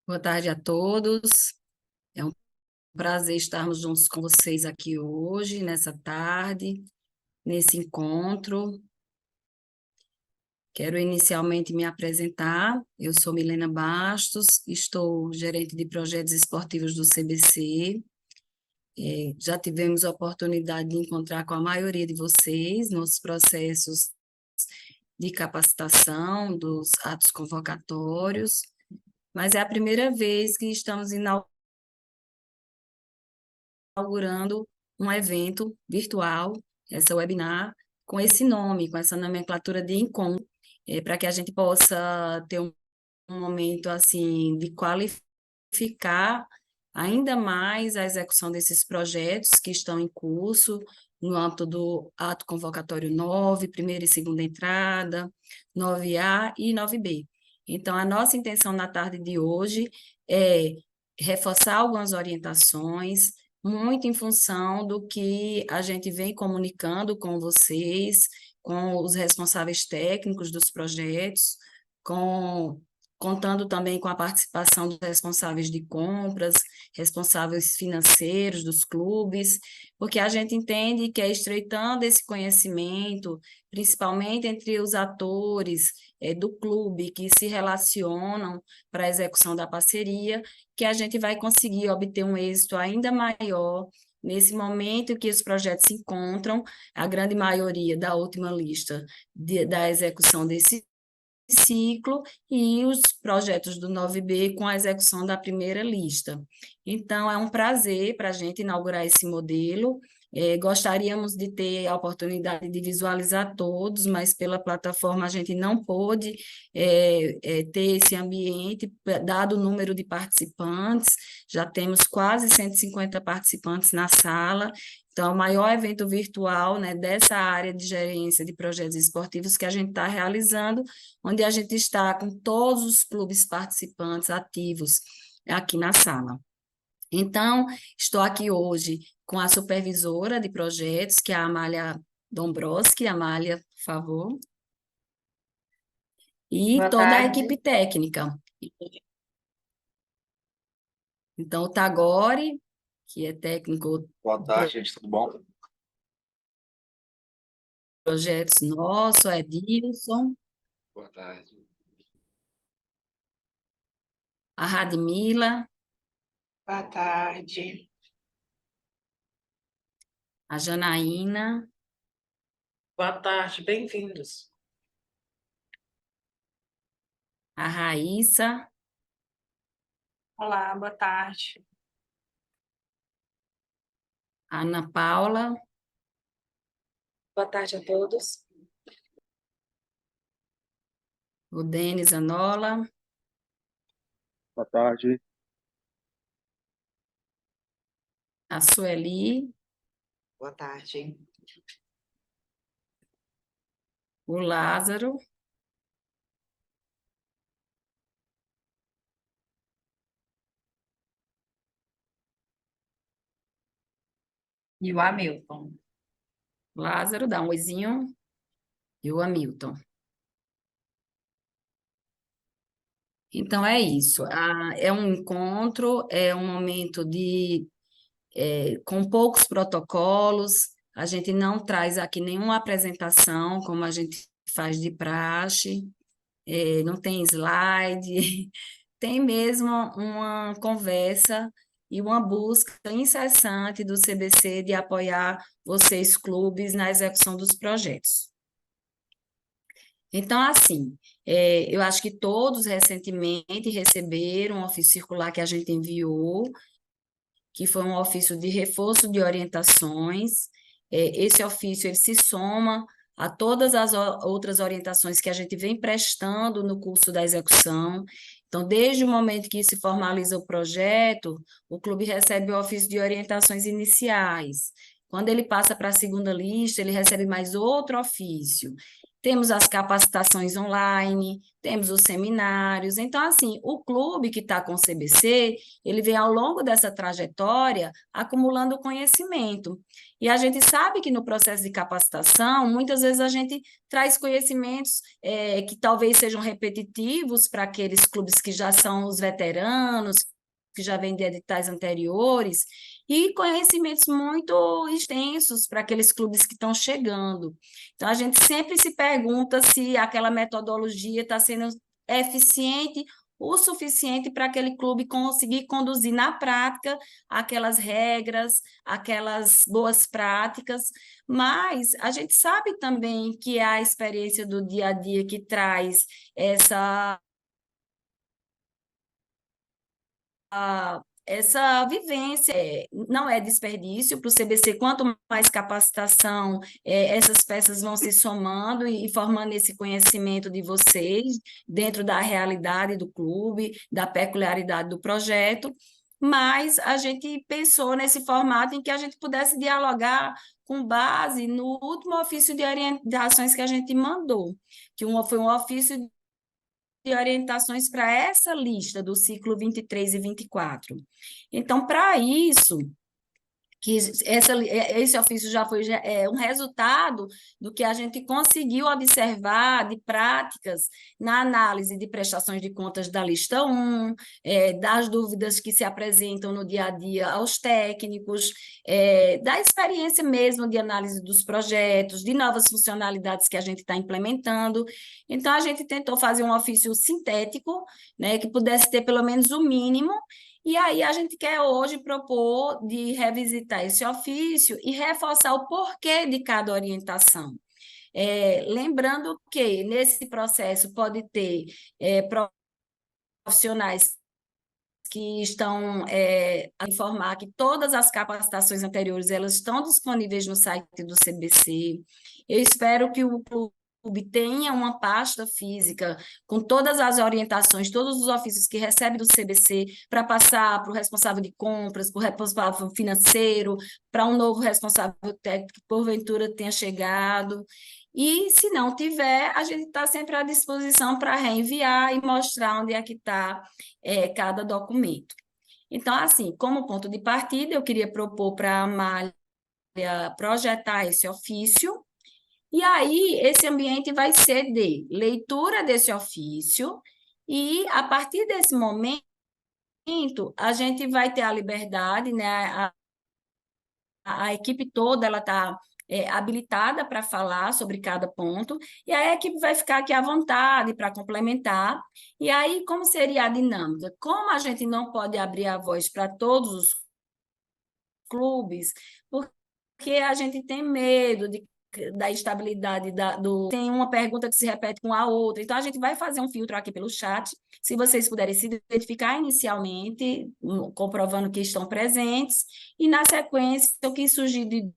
Boa tarde a todos. É um prazer estarmos juntos com vocês aqui hoje, nessa tarde, nesse encontro. Quero inicialmente me apresentar. Eu sou Milena Bastos, estou gerente de projetos esportivos do CBC. Já tivemos a oportunidade de encontrar com a maioria de vocês nos processos de capacitação, dos atos convocatórios, mas é a primeira vez que estamos inaugurando um evento virtual, essa webinar, com esse nome, com essa nomenclatura de encontro, para que a gente possa ter um momento assim de qualificar ainda mais a execução desses projetos que estão em curso no âmbito do ato convocatório 9, primeira e segunda entrada, 9A e 9B. Então, a nossa intenção na tarde de hoje é reforçar algumas orientações, muito em função do que a gente vem comunicando com vocês, com os responsáveis técnicos dos projetos, com contando também com a participação dos responsáveis de compras, responsáveis financeiros dos clubes, porque a gente entende que é estreitando esse conhecimento, principalmente entre os atores do clube que se relacionam para a execução da parceria, que a gente vai conseguir obter um êxito ainda maior nesse momento que os projetos se encontram, a grande maioria da última lista da execução desse ciclo e os projetos do 9B com a execução da primeira lista. Então, é um prazer para a gente inaugurar esse modelo. Gostaríamos de ter a oportunidade de visualizar todos, mas pela plataforma a gente não pôde ter esse ambiente, dado o número de participantes, já temos quase 150 participantes na sala, então, é o maior evento virtual, né, dessa área de gerência de projetos esportivos que a gente está realizando, onde a gente está com todos os clubes participantes ativos aqui na sala. Então, estou aqui hoje com a supervisora de projetos, que é a Amália Dombrowski. Amália, por favor. E Boa toda a tarde. equipe técnica. Então, o Tagore, que é técnico Boa tarde, gente, tudo bom? de projetos nosso, Edilson, Boa tarde. a Radmila, Boa tarde. a Janaína, Boa tarde, bem-vindos. a Raíssa, Olá, boa tarde. a Ana Paula, Boa tarde a todos. o Denis Anola, Boa tarde. a Sueli, Boa tarde. o Lázaro, E o Hamilton. Lázaro, dá um oizinho, e o Hamilton. Então, é isso. É um encontro, é um momento com poucos protocolos, a gente não traz aqui nenhuma apresentação, como a gente faz de praxe, não tem slide, tem mesmo uma conversa e uma busca incessante do CBC de apoiar vocês, clubes, na execução dos projetos. Então, assim, eu acho que todos recentemente receberam um ofício circular que a gente enviou, que foi um ofício de reforço de orientações. Esse ofício ele se soma a todas as outras orientações que a gente vem prestando no curso da execução. Então, desde o momento que se formaliza o projeto, o clube recebe o ofício de orientações iniciais. Quando ele passa para a segunda lista, ele recebe mais outro ofício. temos as capacitações online, temos os seminários. Então, assim, o clube que está com o CBC, ele vem ao longo dessa trajetória acumulando conhecimento. E a gente sabe que no processo de capacitação, muitas vezes a gente traz conhecimentos que talvez sejam repetitivos para aqueles clubes que já são os veteranos, que já vêm de editais anteriores, e conhecimentos muito extensos para aqueles clubes que estão chegando. Então, a gente sempre se pergunta se aquela metodologia está sendo eficiente o suficiente para aquele clube conseguir conduzir na prática aquelas regras, aquelas boas práticas, mas a gente sabe também que é a experiência do dia a dia que traz essa essa vivência. Não é desperdício para o CBC, quanto mais capacitação, essas peças vão se somando e formando esse conhecimento de vocês, dentro da realidade do clube, da peculiaridade do projeto, mas a gente pensou nesse formato em que a gente pudesse dialogar com base no último ofício de orientações que a gente mandou, que foi um ofício de orientações para essa lista do ciclo 23 e 24. Então, para isso, que esse ofício já foi um resultado do que a gente conseguiu observar de práticas na análise de prestações de contas da lista 1, das dúvidas que se apresentam no dia a dia aos técnicos, da experiência mesmo de análise dos projetos, de novas funcionalidades que a gente está implementando. Então, a gente tentou fazer um ofício sintético, né, que pudesse ter pelo menos o mínimo. E aí a gente quer hoje propor de revisitar esse ofício e reforçar o porquê de cada orientação. Lembrando que nesse processo pode ter profissionais que estão a informar que todas as capacitações anteriores elas estão disponíveis no site do CBC. Eu espero que o clube tenha uma pasta física com todas as orientações, todos os ofícios que recebe do CBC para passar para o responsável de compras, para o responsável financeiro, para um novo responsável técnico que porventura tenha chegado. E, se não tiver, a gente está sempre à disposição para reenviar e mostrar onde é que está cada documento. Então, assim, como ponto de partida, eu queria propor para a Amália projetar esse ofício, e aí esse ambiente vai ser de leitura desse ofício, e a partir desse momento, a gente vai ter a liberdade, né, a equipe toda ela está habilitada para falar sobre cada ponto, e aí a equipe vai ficar aqui à vontade para complementar. E aí, como seria a dinâmica? Como a gente não pode abrir a voz para todos os clubes, porque a gente tem medo da estabilidade tem uma pergunta que se repete com a outra. Então, a gente vai fazer um filtro aqui pelo chat. Se vocês puderem se identificar inicialmente, comprovando que estão presentes, e na sequência, o que surgir de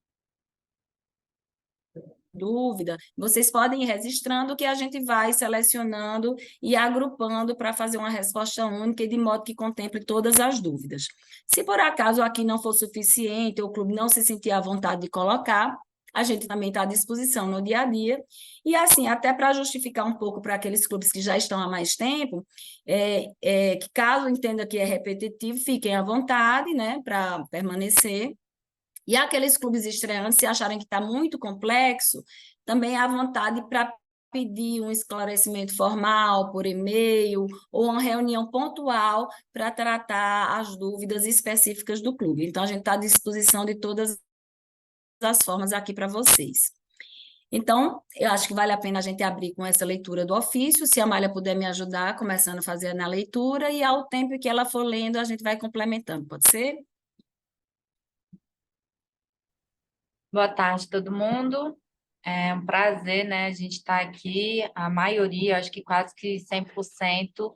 dúvida, vocês podem ir registrando que a gente vai selecionando e agrupando para fazer uma resposta única e de modo que contemple todas as dúvidas. Se por acaso aqui não for suficiente, ou o clube não se sentir à vontade de colocar, a gente também está à disposição no dia a dia, e assim, até para justificar um pouco para aqueles clubes que já estão há mais tempo, que caso entenda que é repetitivo, fiquem à vontade, né, para permanecer. E aqueles clubes estreantes, se acharem que está muito complexo, também há vontade para pedir um esclarecimento formal por e-mail ou uma reunião pontual para tratar as dúvidas específicas do clube. Então, a gente está à disposição de todas as formas aqui para vocês. Então, eu acho que vale a pena a gente abrir com essa leitura do ofício, se a Amália puder me ajudar, começando a fazer na leitura, e ao tempo que ela for lendo, a gente vai complementando, pode ser? Boa tarde, todo mundo. É um prazer, né? A gente está aqui, a maioria, acho que quase que 100%,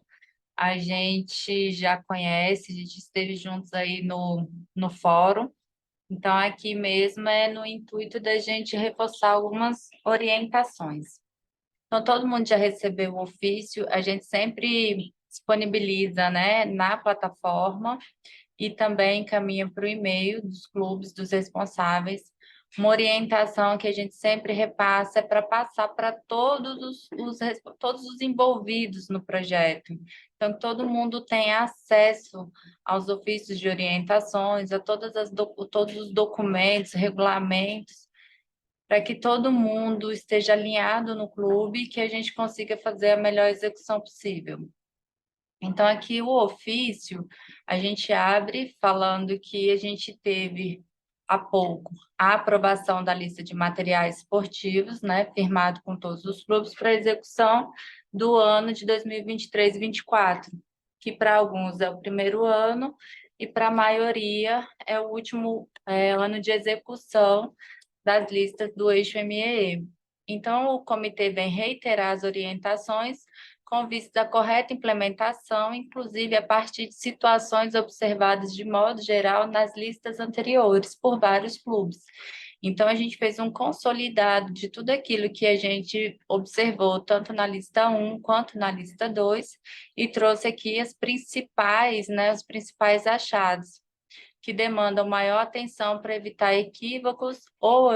a gente já conhece, a gente esteve juntos aí no fórum. Então, aqui mesmo é no intuito da gente reforçar algumas orientações. Então, todo mundo já recebeu o ofício, a gente sempre disponibiliza, né, na plataforma e também encaminha para o e-mail dos clubes, dos responsáveis, uma orientação que a gente sempre repassa é para passar para todos os envolvidos no projeto. Então, que todo mundo tenha acesso aos ofícios de orientações, a todos os documentos, regulamentos, para que todo mundo esteja alinhado no clube e que a gente consiga fazer a melhor execução possível. Então, aqui o ofício, a gente abre falando que a gente teve há pouco a aprovação da lista de materiais esportivos, né, firmado com todos os clubes para execução do ano de 2023 e 2024, que para alguns é o primeiro ano e para a maioria é o último ano de execução das listas do eixo MEE. Então, o comitê vem reiterar as orientações com vista à correta implementação, inclusive a partir de situações observadas de modo geral nas listas anteriores por vários clubes. Então, a gente fez um consolidado de tudo aquilo que a gente observou, tanto na lista 1 quanto na lista 2, e trouxe aqui os principais achados, que demandam maior atenção para evitar equívocos ou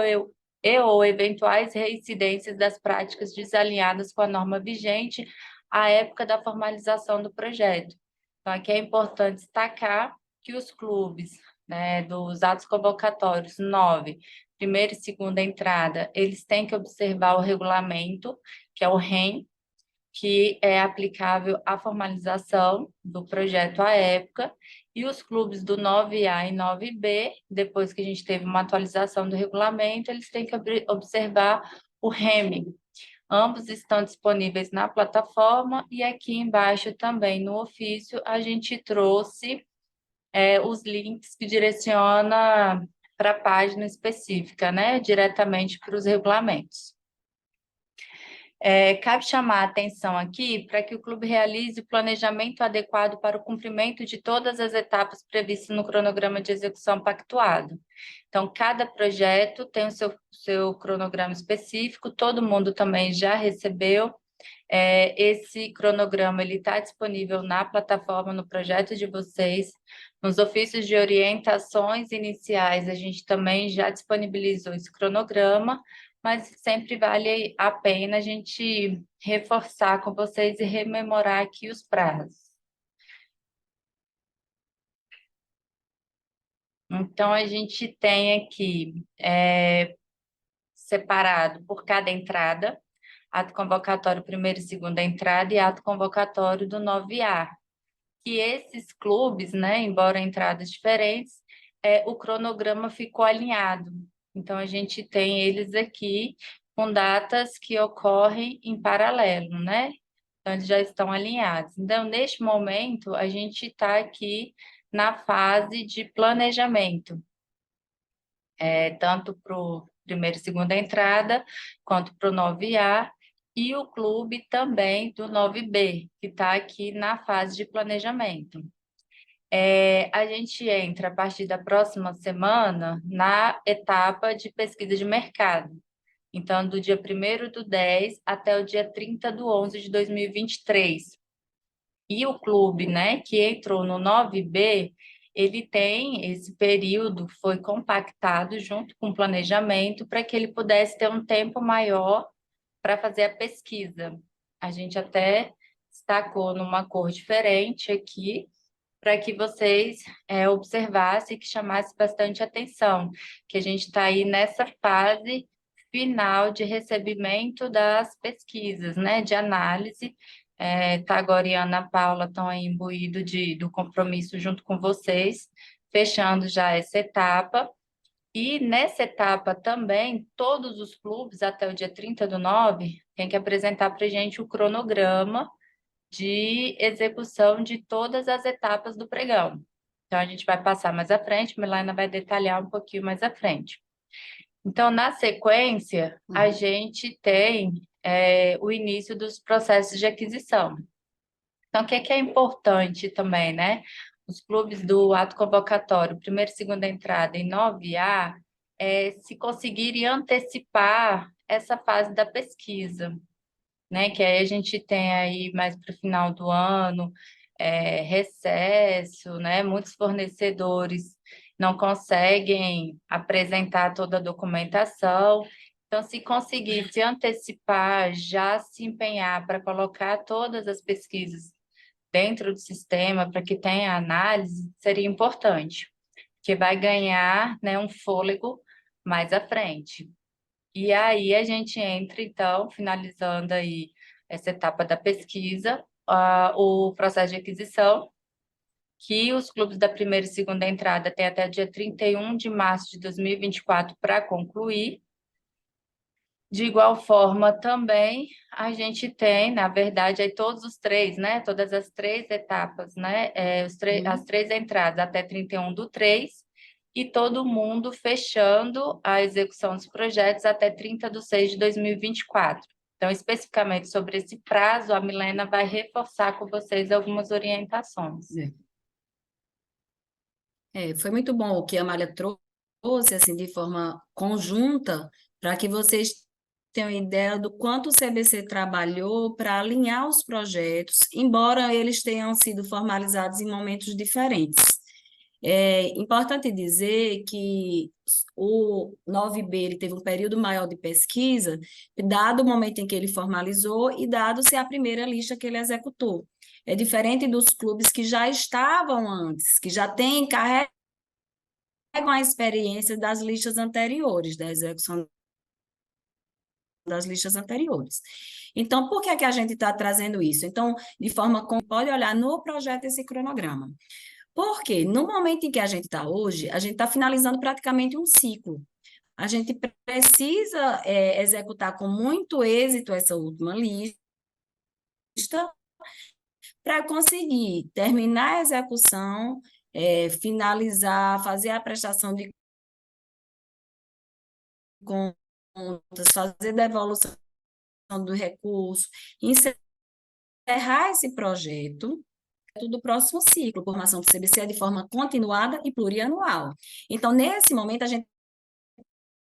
eventuais reincidências das práticas desalinhadas com a norma vigente à época da formalização do projeto. Então, aqui é importante destacar que os clubes, né, dos atos convocatórios 9, primeira e segunda entrada, eles têm que observar o regulamento, que é o REM, que é aplicável à formalização do projeto à época, e os clubes do 9A e 9B, depois que a gente teve uma atualização do regulamento, eles têm que observar o REME. Ambos estão disponíveis na plataforma, e aqui embaixo também no ofício a gente trouxe os links que direciona para a página específica, né, diretamente para os regulamentos. Cabe chamar a atenção aqui para que o clube realize o planejamento adequado para o cumprimento de todas as etapas previstas no cronograma de execução pactuado. Então, cada projeto tem o seu cronograma específico, todo mundo também já recebeu. Esse cronograma está disponível na plataforma, no projeto de vocês. Nos ofícios de orientações iniciais, a gente também já disponibilizou esse cronograma, mas sempre vale a pena a gente reforçar com vocês e rememorar aqui os prazos. Então, a gente tem aqui separado por cada entrada, ato convocatório primeira e segunda entrada e ato convocatório do 9A. Que esses clubes, né, embora entradas diferentes, o cronograma ficou alinhado. Então, a gente tem eles aqui com datas que ocorrem em paralelo, né? Então, eles já estão alinhados. Então, neste momento, a gente está aqui na fase de planejamento, tanto para o primeira e segunda entrada, quanto para o 9A, e o clube também do 9B, que está aqui na fase de planejamento. A gente entra, a partir da próxima semana, na etapa de pesquisa de mercado. Então, do dia 1º/10 até o dia 30/11 de 2023. E o clube, né, que entrou no 9B, ele tem esse período, foi compactado junto com o planejamento para que ele pudesse ter um tempo maior para fazer a pesquisa. A gente até destacou numa cor diferente aqui, para que vocês observassem e que chamasse bastante atenção, que a gente está aí nessa fase final de recebimento das pesquisas, né, de análise. Agora e Ana Paula estão aí imbuídos do compromisso junto com vocês, fechando já essa etapa. E nessa etapa também, todos os clubes, até o dia 30/9, têm que apresentar para a gente o cronograma de execução de todas as etapas do pregão. Então, a gente vai passar mais à frente, Milena vai detalhar um pouquinho mais à frente. Então, na sequência, a gente tem o início dos processos de aquisição. Então, o que é importante também, né? Os clubes do ato convocatório, primeira e segunda entrada em 9A, se conseguirem antecipar essa fase da pesquisa, né? Que aí a gente tem aí mais para o final do ano, recesso, né? Muitos fornecedores não conseguem apresentar toda a documentação. Então, se conseguir se antecipar, já se empenhar para colocar todas as pesquisas dentro do sistema, para que tenha análise, seria importante, que vai ganhar, né, um fôlego mais à frente. E aí a gente entra, então, finalizando aí essa etapa da pesquisa, o processo de aquisição, que os clubes da primeira e segunda entrada têm até dia 31 de março de 2024 para concluir. De igual forma, também a gente tem, na verdade, aí todos os três, né? Todas as três etapas, né? As três entradas até 31/3 e todo mundo fechando a execução dos projetos até 30/6 de 2024. Então, especificamente sobre esse prazo, a Milena vai reforçar com vocês algumas orientações. Foi muito bom o que a Amália trouxe, assim, de forma conjunta, para que vocês tenham ideia do quanto o CBC trabalhou para alinhar os projetos, embora eles tenham sido formalizados em momentos diferentes. É importante dizer que o 9B ele teve um período maior de pesquisa, dado o momento em que ele formalizou e dado-se a primeira lista que ele executou. É diferente dos clubes que já estavam antes, que já têm, carregam a experiência das listas anteriores, da execução das listas anteriores. Então, por que é que a gente está trazendo isso? Então, de forma como pode olhar no projeto esse cronograma. Porque no momento em que a gente está hoje, a gente está finalizando praticamente um ciclo. A gente precisa executar com muito êxito essa última lista para conseguir terminar a execução, finalizar, fazer a prestação de contas, fazer devolução do recurso, encerrar esse projeto do próximo ciclo, formação do CBC é de forma continuada e plurianual. Então, nesse momento, a gente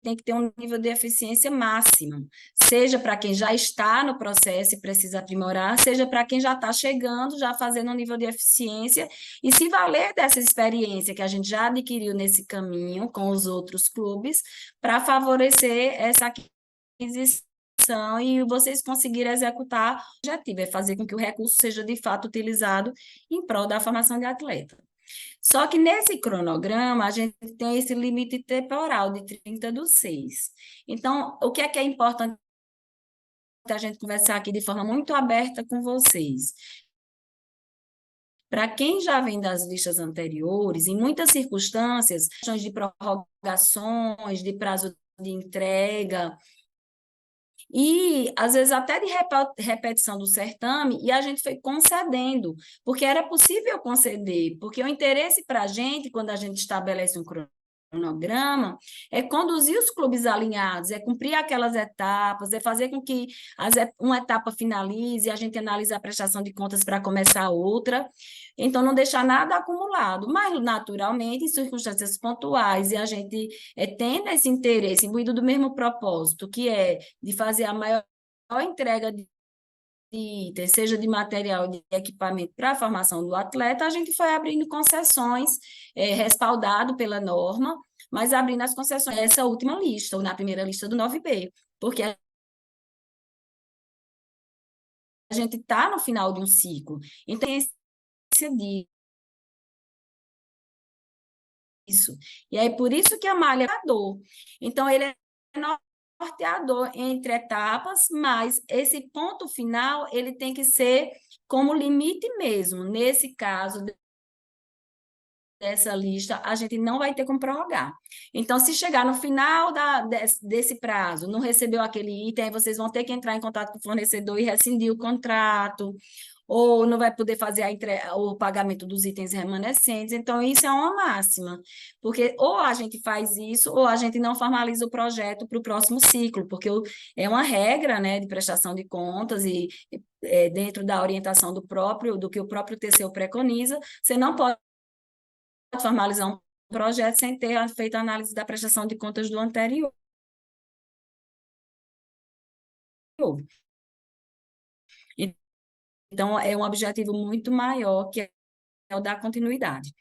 tem que ter um nível de eficiência máximo, seja para quem já está no processo e precisa aprimorar, seja para quem já está chegando, já fazendo um nível de eficiência, e se valer dessa experiência que a gente já adquiriu nesse caminho com os outros clubes, para favorecer essa aquisição e vocês conseguirem executar o objetivo, é fazer com que o recurso seja de fato utilizado em prol da formação de atleta. Só que nesse cronograma, a gente tem esse limite temporal de 30/6. Então, o que é importante a gente conversar aqui de forma muito aberta com vocês? Para quem já vem das listas anteriores, em muitas circunstâncias, questões de prorrogações, de prazo de entrega, e, às vezes, até de repetição do certame, e a gente foi concedendo, porque era possível conceder, porque o interesse para a gente, quando a gente estabelece um cronograma, é conduzir os clubes alinhados, é cumprir aquelas etapas, é fazer com que uma etapa finalize, a gente analise a prestação de contas para começar outra, então não deixar nada acumulado, mas naturalmente, em circunstâncias pontuais, e a gente tendo esse interesse, imbuído do mesmo propósito, que é de fazer a maior entrega de itens, seja de material, de equipamento para a formação do atleta, a gente foi abrindo concessões, respaldado pela norma, mas abrindo as concessões nessa última lista, ou na primeira lista do 9B, porque a gente está no final de um ciclo. Então, disso. E aí, por isso que a malha é norteador. Então, ele é norteador entre etapas, mas esse ponto final, ele tem que ser como limite mesmo. Nesse caso dessa lista, a gente não vai ter como prorrogar. Então, se chegar no final desse prazo, não recebeu aquele item, aí vocês vão ter que entrar em contato com o fornecedor e rescindir o contrato, ou não vai poder fazer o pagamento dos itens remanescentes. Então, isso é uma máxima, porque ou a gente faz isso, ou a gente não formaliza o projeto para o próximo ciclo, porque é uma regra, né, de prestação de contas e dentro da orientação do que o próprio TCU preconiza, você não pode formalizar um projeto sem ter feito a análise da prestação de contas do anterior. Então, é um objetivo muito maior, que é o da continuidade.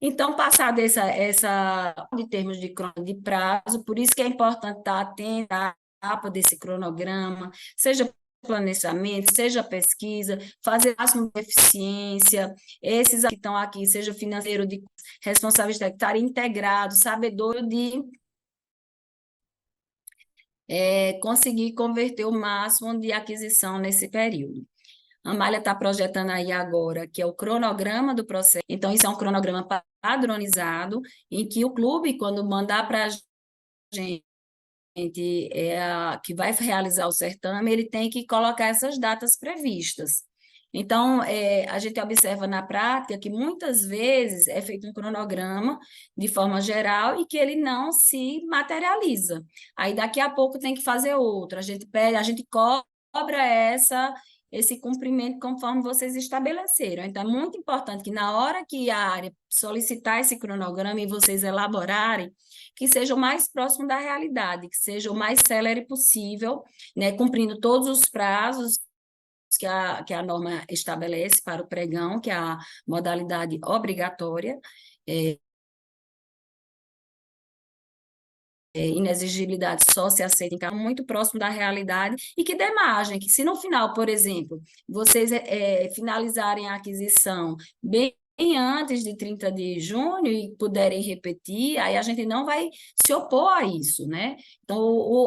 Então, passado de termos de prazo, por isso que é importante estar atento à etapa desse cronograma, seja planejamento, seja pesquisa, fazer o máximo de eficiência, esses que estão aqui, seja financeiro, de responsáveis técnicos, estarem integrados, sabedor de conseguir converter o máximo de aquisição nesse período. A Amália está projetando aí agora, que é o cronograma do processo. Então, isso é um cronograma padronizado, em que o clube, quando mandar para a gente que vai realizar o certame, ele tem que colocar essas datas previstas. Então, a gente observa na prática que muitas vezes é feito um cronograma de forma geral e que ele não se materializa. Aí daqui a pouco tem que fazer outro. A gente pede, a gente cobra esse cumprimento conforme vocês estabeleceram. Então, é muito importante que na hora que a área solicitar esse cronograma e vocês elaborarem, que seja o mais próximo da realidade, que seja o mais célere possível, né, cumprindo todos os prazos que a norma estabelece para o pregão, que é a modalidade obrigatória, inexigibilidade só se aceita em caso muito próximo da realidade e que dê margem, que se no final, por exemplo, vocês finalizarem a aquisição bem antes de 30 de junho e puderem repetir, aí a gente não vai se opor a isso, né? Então,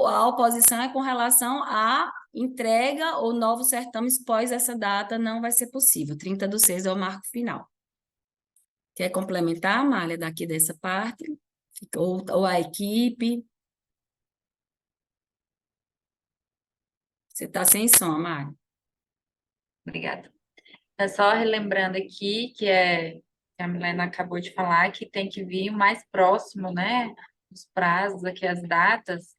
a oposição é com relação à entrega ou novos certames pós essa data não vai ser possível. 30/6 é o marco final. Quer complementar, Amália, daqui dessa parte? Ou a equipe? Você está sem som, Amália. Obrigada. É só relembrando aqui que a Milena acabou de falar que tem que vir mais próximo, né? Os prazos aqui, as datas,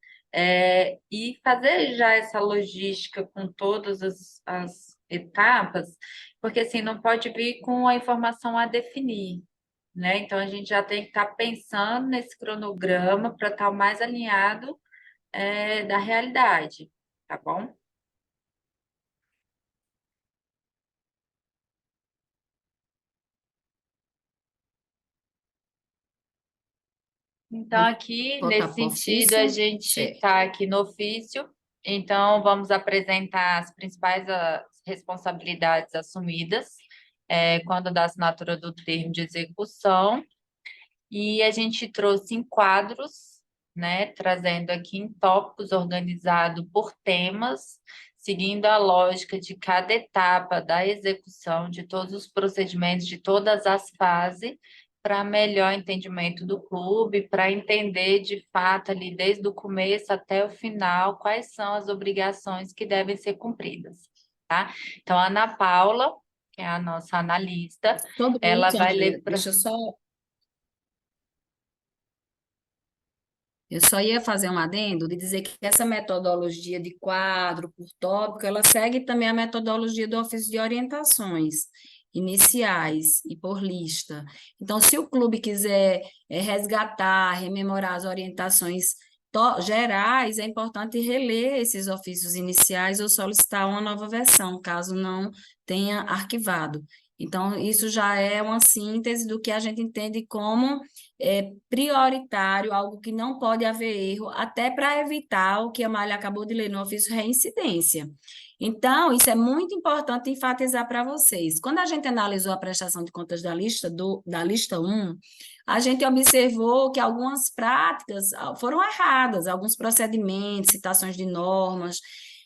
e fazer já essa logística com todas as etapas, porque assim não pode vir com a informação a definir, né? Então a gente já tem que estar pensando nesse cronograma para estar o mais alinhado da realidade, tá bom? Então, aqui, Voltar nesse para o sentido, a ofício? gente Certo. está aqui no ofício, então vamos apresentar as principais responsabilidades assumidas quando da assinatura do termo de execução, e a gente trouxe em quadros, né, trazendo aqui em tópicos organizado por temas, seguindo a lógica de cada etapa da execução, de todos os procedimentos, de todas as fases, para melhor entendimento do clube, para entender de fato ali desde o começo até o final quais são as obrigações que devem ser cumpridas, tá? Então, a Ana Paula, que é a nossa analista, Todo mundo, ela vai ler para... deixa eu só. Eu só ia fazer um adendo de dizer que essa metodologia de quadro por tópico, ela segue também a metodologia do ofício de orientações iniciais e por lista. Então, se o clube quiser resgatar, rememorar as orientações gerais, é importante reler esses ofícios iniciais ou solicitar uma nova versão, caso não tenha arquivado. Então, isso já é uma síntese do que a gente entende como prioritário, algo que não pode haver erro, até para evitar o que a Malha acabou de ler no ofício reincidência. Então, isso é muito importante enfatizar para vocês. Quando a gente analisou a prestação de contas da lista 1, a gente observou que algumas práticas foram erradas, alguns procedimentos, citações de normas,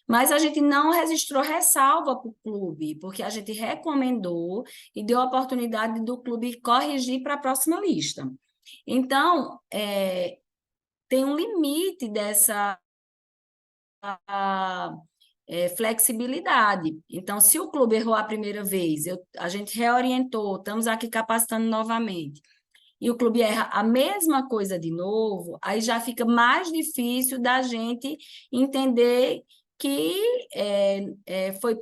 mas a gente não registrou ressalva para o clube, porque a gente recomendou e deu a oportunidade do clube corrigir para a próxima lista. Então, tem um limite dessa flexibilidade. Então, se o clube errou a primeira vez, a gente reorientou, estamos aqui capacitando novamente, e o clube erra a mesma coisa de novo, aí já fica mais difícil da gente entender que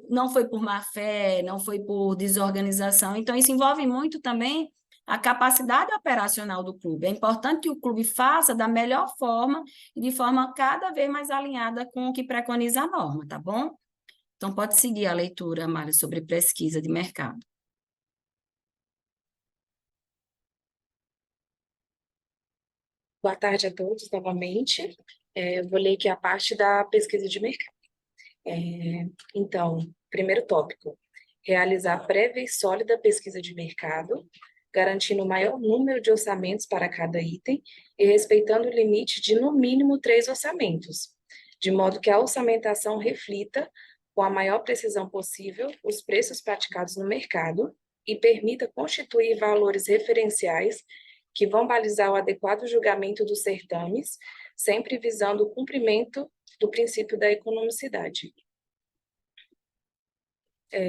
não foi por má fé, não foi por desorganização. Então, isso envolve muito também a capacidade operacional do clube. É importante que o clube faça da melhor forma e de forma cada vez mais alinhada com o que preconiza a norma, tá bom? Então, pode seguir a leitura, Mário, sobre pesquisa de mercado. Boa tarde a todos novamente. Eu vou ler aqui a parte da pesquisa de mercado. Então, primeiro tópico, realizar prévia e sólida pesquisa de mercado, garantindo o maior número de orçamentos para cada item e respeitando o limite de, no mínimo, 3 orçamentos, de modo que a orçamentação reflita, com a maior precisão possível, os preços praticados no mercado e permita constituir valores referenciais que vão balizar o adequado julgamento dos certames, sempre visando o cumprimento do princípio da economicidade.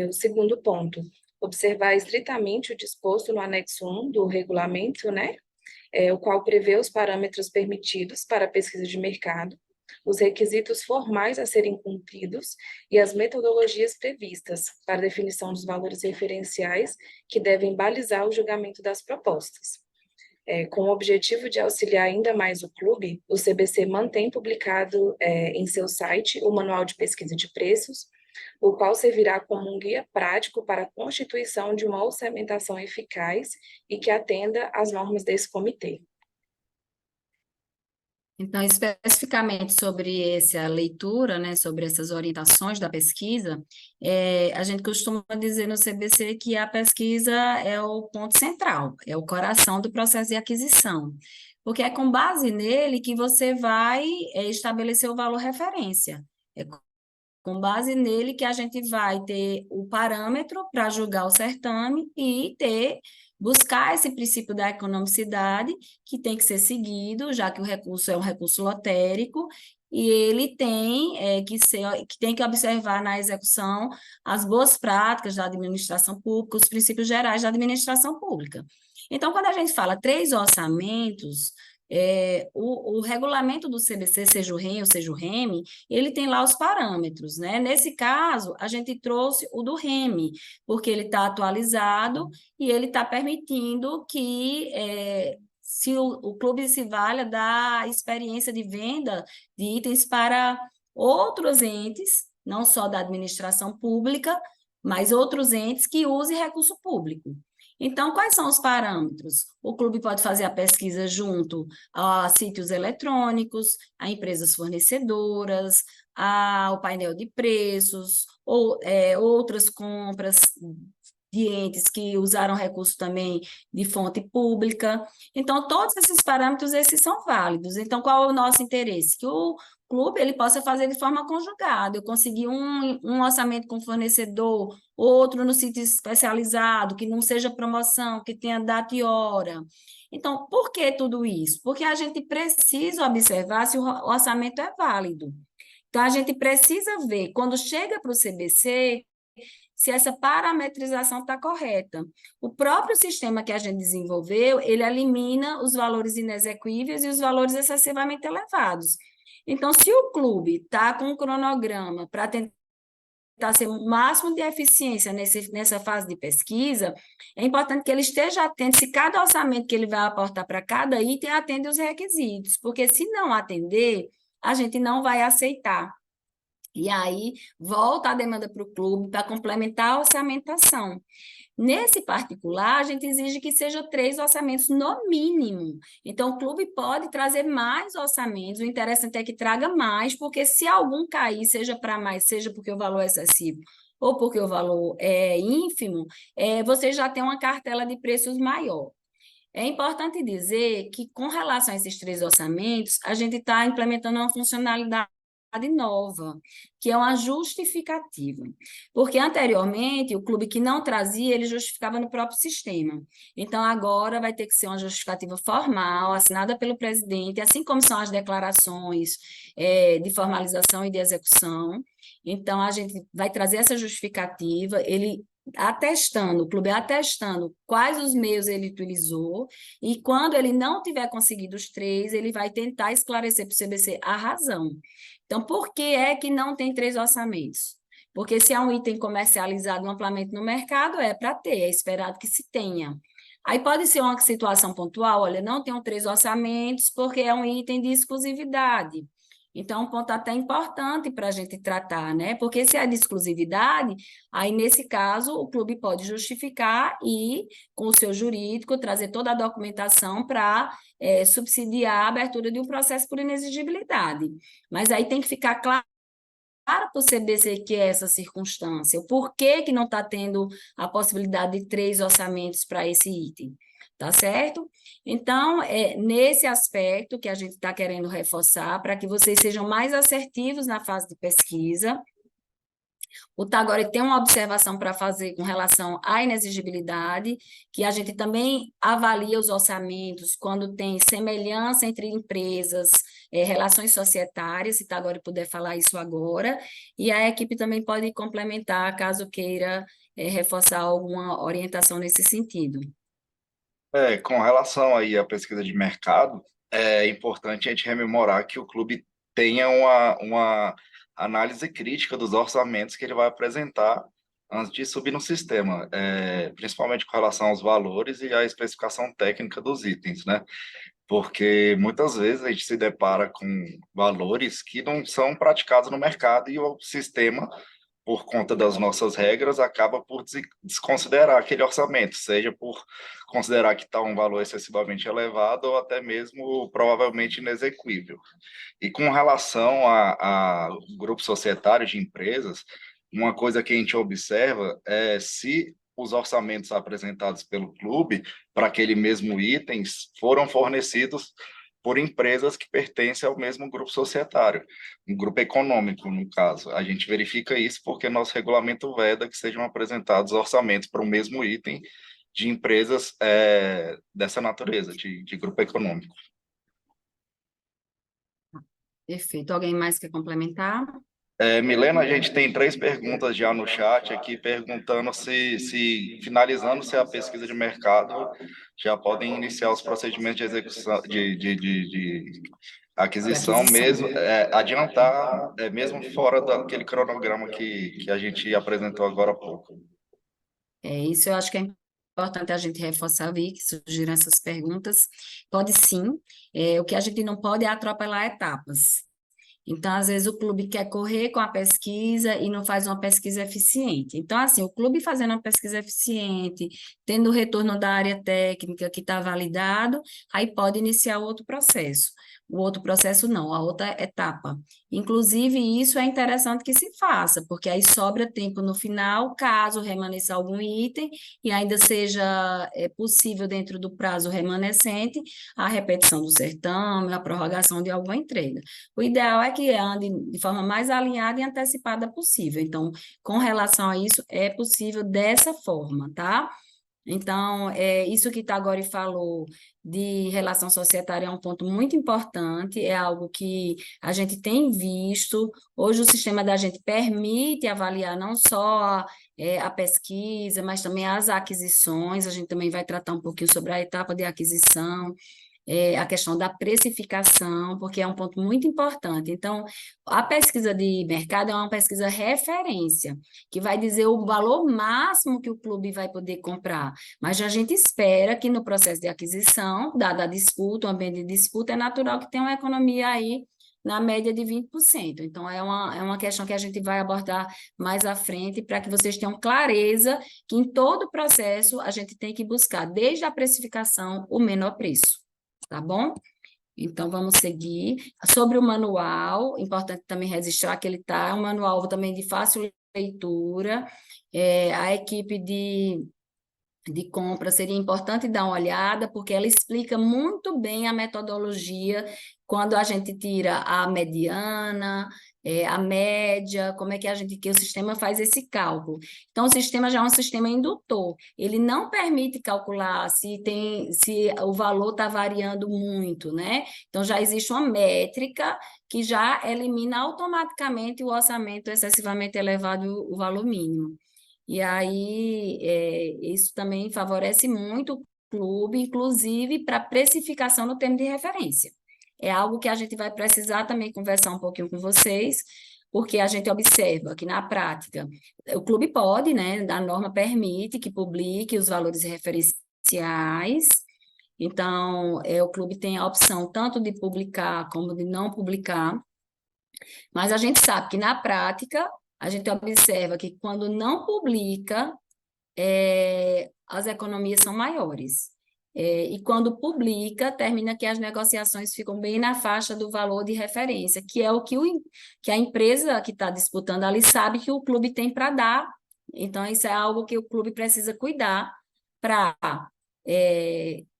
O segundo ponto, observar estritamente o disposto no anexo 1 do regulamento, o qual prevê os parâmetros permitidos para a pesquisa de mercado, os requisitos formais a serem cumpridos e as metodologias previstas para a definição dos valores referenciais que devem balizar o julgamento das propostas. Com o objetivo de auxiliar ainda mais o clube, o CBC mantém publicado em seu site o Manual de Pesquisa de Preços, o qual servirá como um guia prático para a constituição de uma orçamentação eficaz e que atenda às normas desse comitê. Então, especificamente sobre essa leitura, né, sobre essas orientações da pesquisa, a gente costuma dizer no CBC que a pesquisa é o ponto central, é o coração do processo de aquisição, porque é com base nele que você vai estabelecer o valor referência. É com base nele que a gente vai ter o parâmetro para julgar o certame e buscar esse princípio da economicidade, que tem que ser seguido, já que o recurso é um recurso lotérico, e ele tem que tem que observar na execução as boas práticas da administração pública, os princípios gerais da administração pública. Então, quando a gente fala 3 orçamentos, o regulamento do CBC, seja o REM ou seja o REME, ele tem lá os parâmetros, né? Nesse caso, a gente trouxe o do REME, porque ele está atualizado e ele está permitindo que se o clube se valha da experiência de venda de itens para outros entes, não só da administração pública, mas outros entes que usem recurso público. Então, quais são os parâmetros? O clube pode fazer a pesquisa junto a sítios eletrônicos, a empresas fornecedoras, ao painel de preços, ou outras compras de entes que usaram recurso também de fonte pública. Então, todos esses parâmetros, esses são válidos. Então, qual é o nosso interesse? Que o clube ele possa fazer de forma conjugada. Eu consegui um orçamento com fornecedor, outro no sítio especializado, que não seja promoção, que tenha data e hora. Então, por que tudo isso? Porque a gente precisa observar se o orçamento é válido. Então, a gente precisa ver, quando chega para o CBC, se essa parametrização está correta. O próprio sistema que a gente desenvolveu, ele elimina os valores inexequíveis e os valores excessivamente elevados. Então, se o clube está com um cronograma para tentar ter o máximo de eficiência nessa fase de pesquisa, é importante que ele esteja atento se cada orçamento que ele vai aportar para cada item atende os requisitos, porque se não atender, a gente não vai aceitar. E aí, volta a demanda para o clube para complementar a orçamentação. Nesse particular, a gente exige que seja 3 orçamentos no mínimo. Então, o clube pode trazer mais orçamentos, o interessante é que traga mais, porque se algum cair, seja para mais, seja porque o valor é excessivo, ou porque o valor é ínfimo, você já tem uma cartela de preços maior. É importante dizer que, com relação a esses 3 orçamentos, a gente está implementando uma funcionalidade nova, que é uma justificativa. Porque, anteriormente, o clube que não trazia, ele justificava no próprio sistema. Então, agora vai ter que ser uma justificativa formal, assinada pelo presidente, assim como são as declarações de formalização e de execução. Então, a gente vai trazer essa justificativa, o clube atestando quais os meios ele utilizou, e quando ele não tiver conseguido os 3, ele vai tentar esclarecer para o CBC a razão. Então, por que é que não tem 3 orçamentos? Porque se é um item comercializado amplamente no mercado, é para ter, é esperado que se tenha. Aí pode ser uma situação pontual, olha, não tenho 3 orçamentos porque é um item de exclusividade. Então, é um ponto até importante para a gente tratar, né? Porque se é de exclusividade, aí, nesse caso, o clube pode justificar e, com o seu jurídico, trazer toda a documentação para subsidiar a abertura de um processo por inexigibilidade. Mas aí tem que ficar claro para o CBC que é essa circunstância, o porquê que não está tendo a possibilidade de 3 orçamentos para esse item, tá certo? Então, é nesse aspecto que a gente está querendo reforçar, para que vocês sejam mais assertivos na fase de pesquisa. O Tagore tem uma observação para fazer com relação à inexigibilidade, que a gente também avalia os orçamentos quando tem semelhança entre empresas, relações societárias, se Tagore puder falar isso agora, e a equipe também pode complementar, caso queira reforçar alguma orientação nesse sentido. Com relação aí à pesquisa de mercado, é importante a gente rememorar que o clube tenha uma análise crítica dos orçamentos que ele vai apresentar antes de subir no sistema, principalmente com relação aos valores e à especificação técnica dos itens, né? Porque muitas vezes a gente se depara com valores que não são praticados no mercado e o sistema, por conta das nossas regras, acaba por desconsiderar aquele orçamento, seja por considerar que está um valor excessivamente elevado ou até mesmo provavelmente inexequível. E com relação a grupos societários de empresas, uma coisa que a gente observa é se os orçamentos apresentados pelo clube para aquele mesmo item foram fornecidos por empresas que pertencem ao mesmo grupo societário, um grupo econômico, no caso. A gente verifica isso porque nosso regulamento veda que sejam apresentados orçamentos para o mesmo item de empresas dessa natureza, de grupo econômico. Perfeito. Alguém mais quer complementar? Milena, a gente tem 3 perguntas já no chat aqui, perguntando se finalizando-se a pesquisa de mercado, já podem iniciar os procedimentos de execução, de aquisição mesmo, adiantar, mesmo fora daquele cronograma que a gente apresentou agora há pouco. Isso eu acho que é importante a gente reforçar, Vi, que surgiram essas perguntas. Pode sim, o que a gente não pode é atropelar etapas. Então, às vezes, o clube quer correr com a pesquisa e não faz uma pesquisa eficiente. Então, assim, o clube fazendo uma pesquisa eficiente, tendo o retorno da área técnica que está validado, aí pode iniciar o outro processo. O outro processo não, a outra etapa. Inclusive, isso é interessante que se faça, porque aí sobra tempo no final, caso remaneça algum item e ainda seja possível, dentro do prazo remanescente, a repetição do certame, a prorrogação de alguma entrega. O ideal é que ande de forma mais alinhada e antecipada possível. Então, com relação a isso, é possível dessa forma, tá? Então, isso que Tagore falou de relação societária é um ponto muito importante, é algo que a gente tem visto. Hoje o sistema da gente permite avaliar não só a pesquisa, mas também as aquisições. A gente também vai tratar um pouquinho sobre a etapa de aquisição, a questão da precificação, porque é um ponto muito importante. Então, a pesquisa de mercado é uma pesquisa referência, que vai dizer o valor máximo que o clube vai poder comprar, mas a gente espera que no processo de aquisição, dada a disputa, o ambiente de disputa, é natural que tenha uma economia aí na média de 20%. Então, é uma questão que a gente vai abordar mais à frente, para que vocês tenham clareza que em todo o processo a gente tem que buscar, desde a precificação, o menor preço. Tá bom? Então, vamos seguir. Sobre o manual, importante também registrar que ele está um manual também de fácil leitura. A equipe de compra seria importante dar uma olhada, porque ela explica muito bem a metodologia quando a gente tira a mediana, a média, como é que o sistema faz esse cálculo. Então, o sistema já é um sistema indutor, ele não permite calcular se o valor está variando muito, né? Então, já existe uma métrica que já elimina automaticamente o orçamento excessivamente elevado, o valor mínimo. E aí, isso também favorece muito o clube, inclusive para precificação no termo de referência. É algo que a gente vai precisar também conversar um pouquinho com vocês, porque a gente observa que, na prática, o clube pode, né, a norma permite que publique os valores referenciais. Então, o clube tem a opção tanto de publicar como de não publicar. Mas a gente sabe que, na prática, a gente observa que quando não publica, as economias são maiores. E quando publica, termina que as negociações ficam bem na faixa do valor de referência, que é o que a empresa que está disputando ali sabe que o clube tem para dar. Então, isso é algo que o clube precisa cuidar para,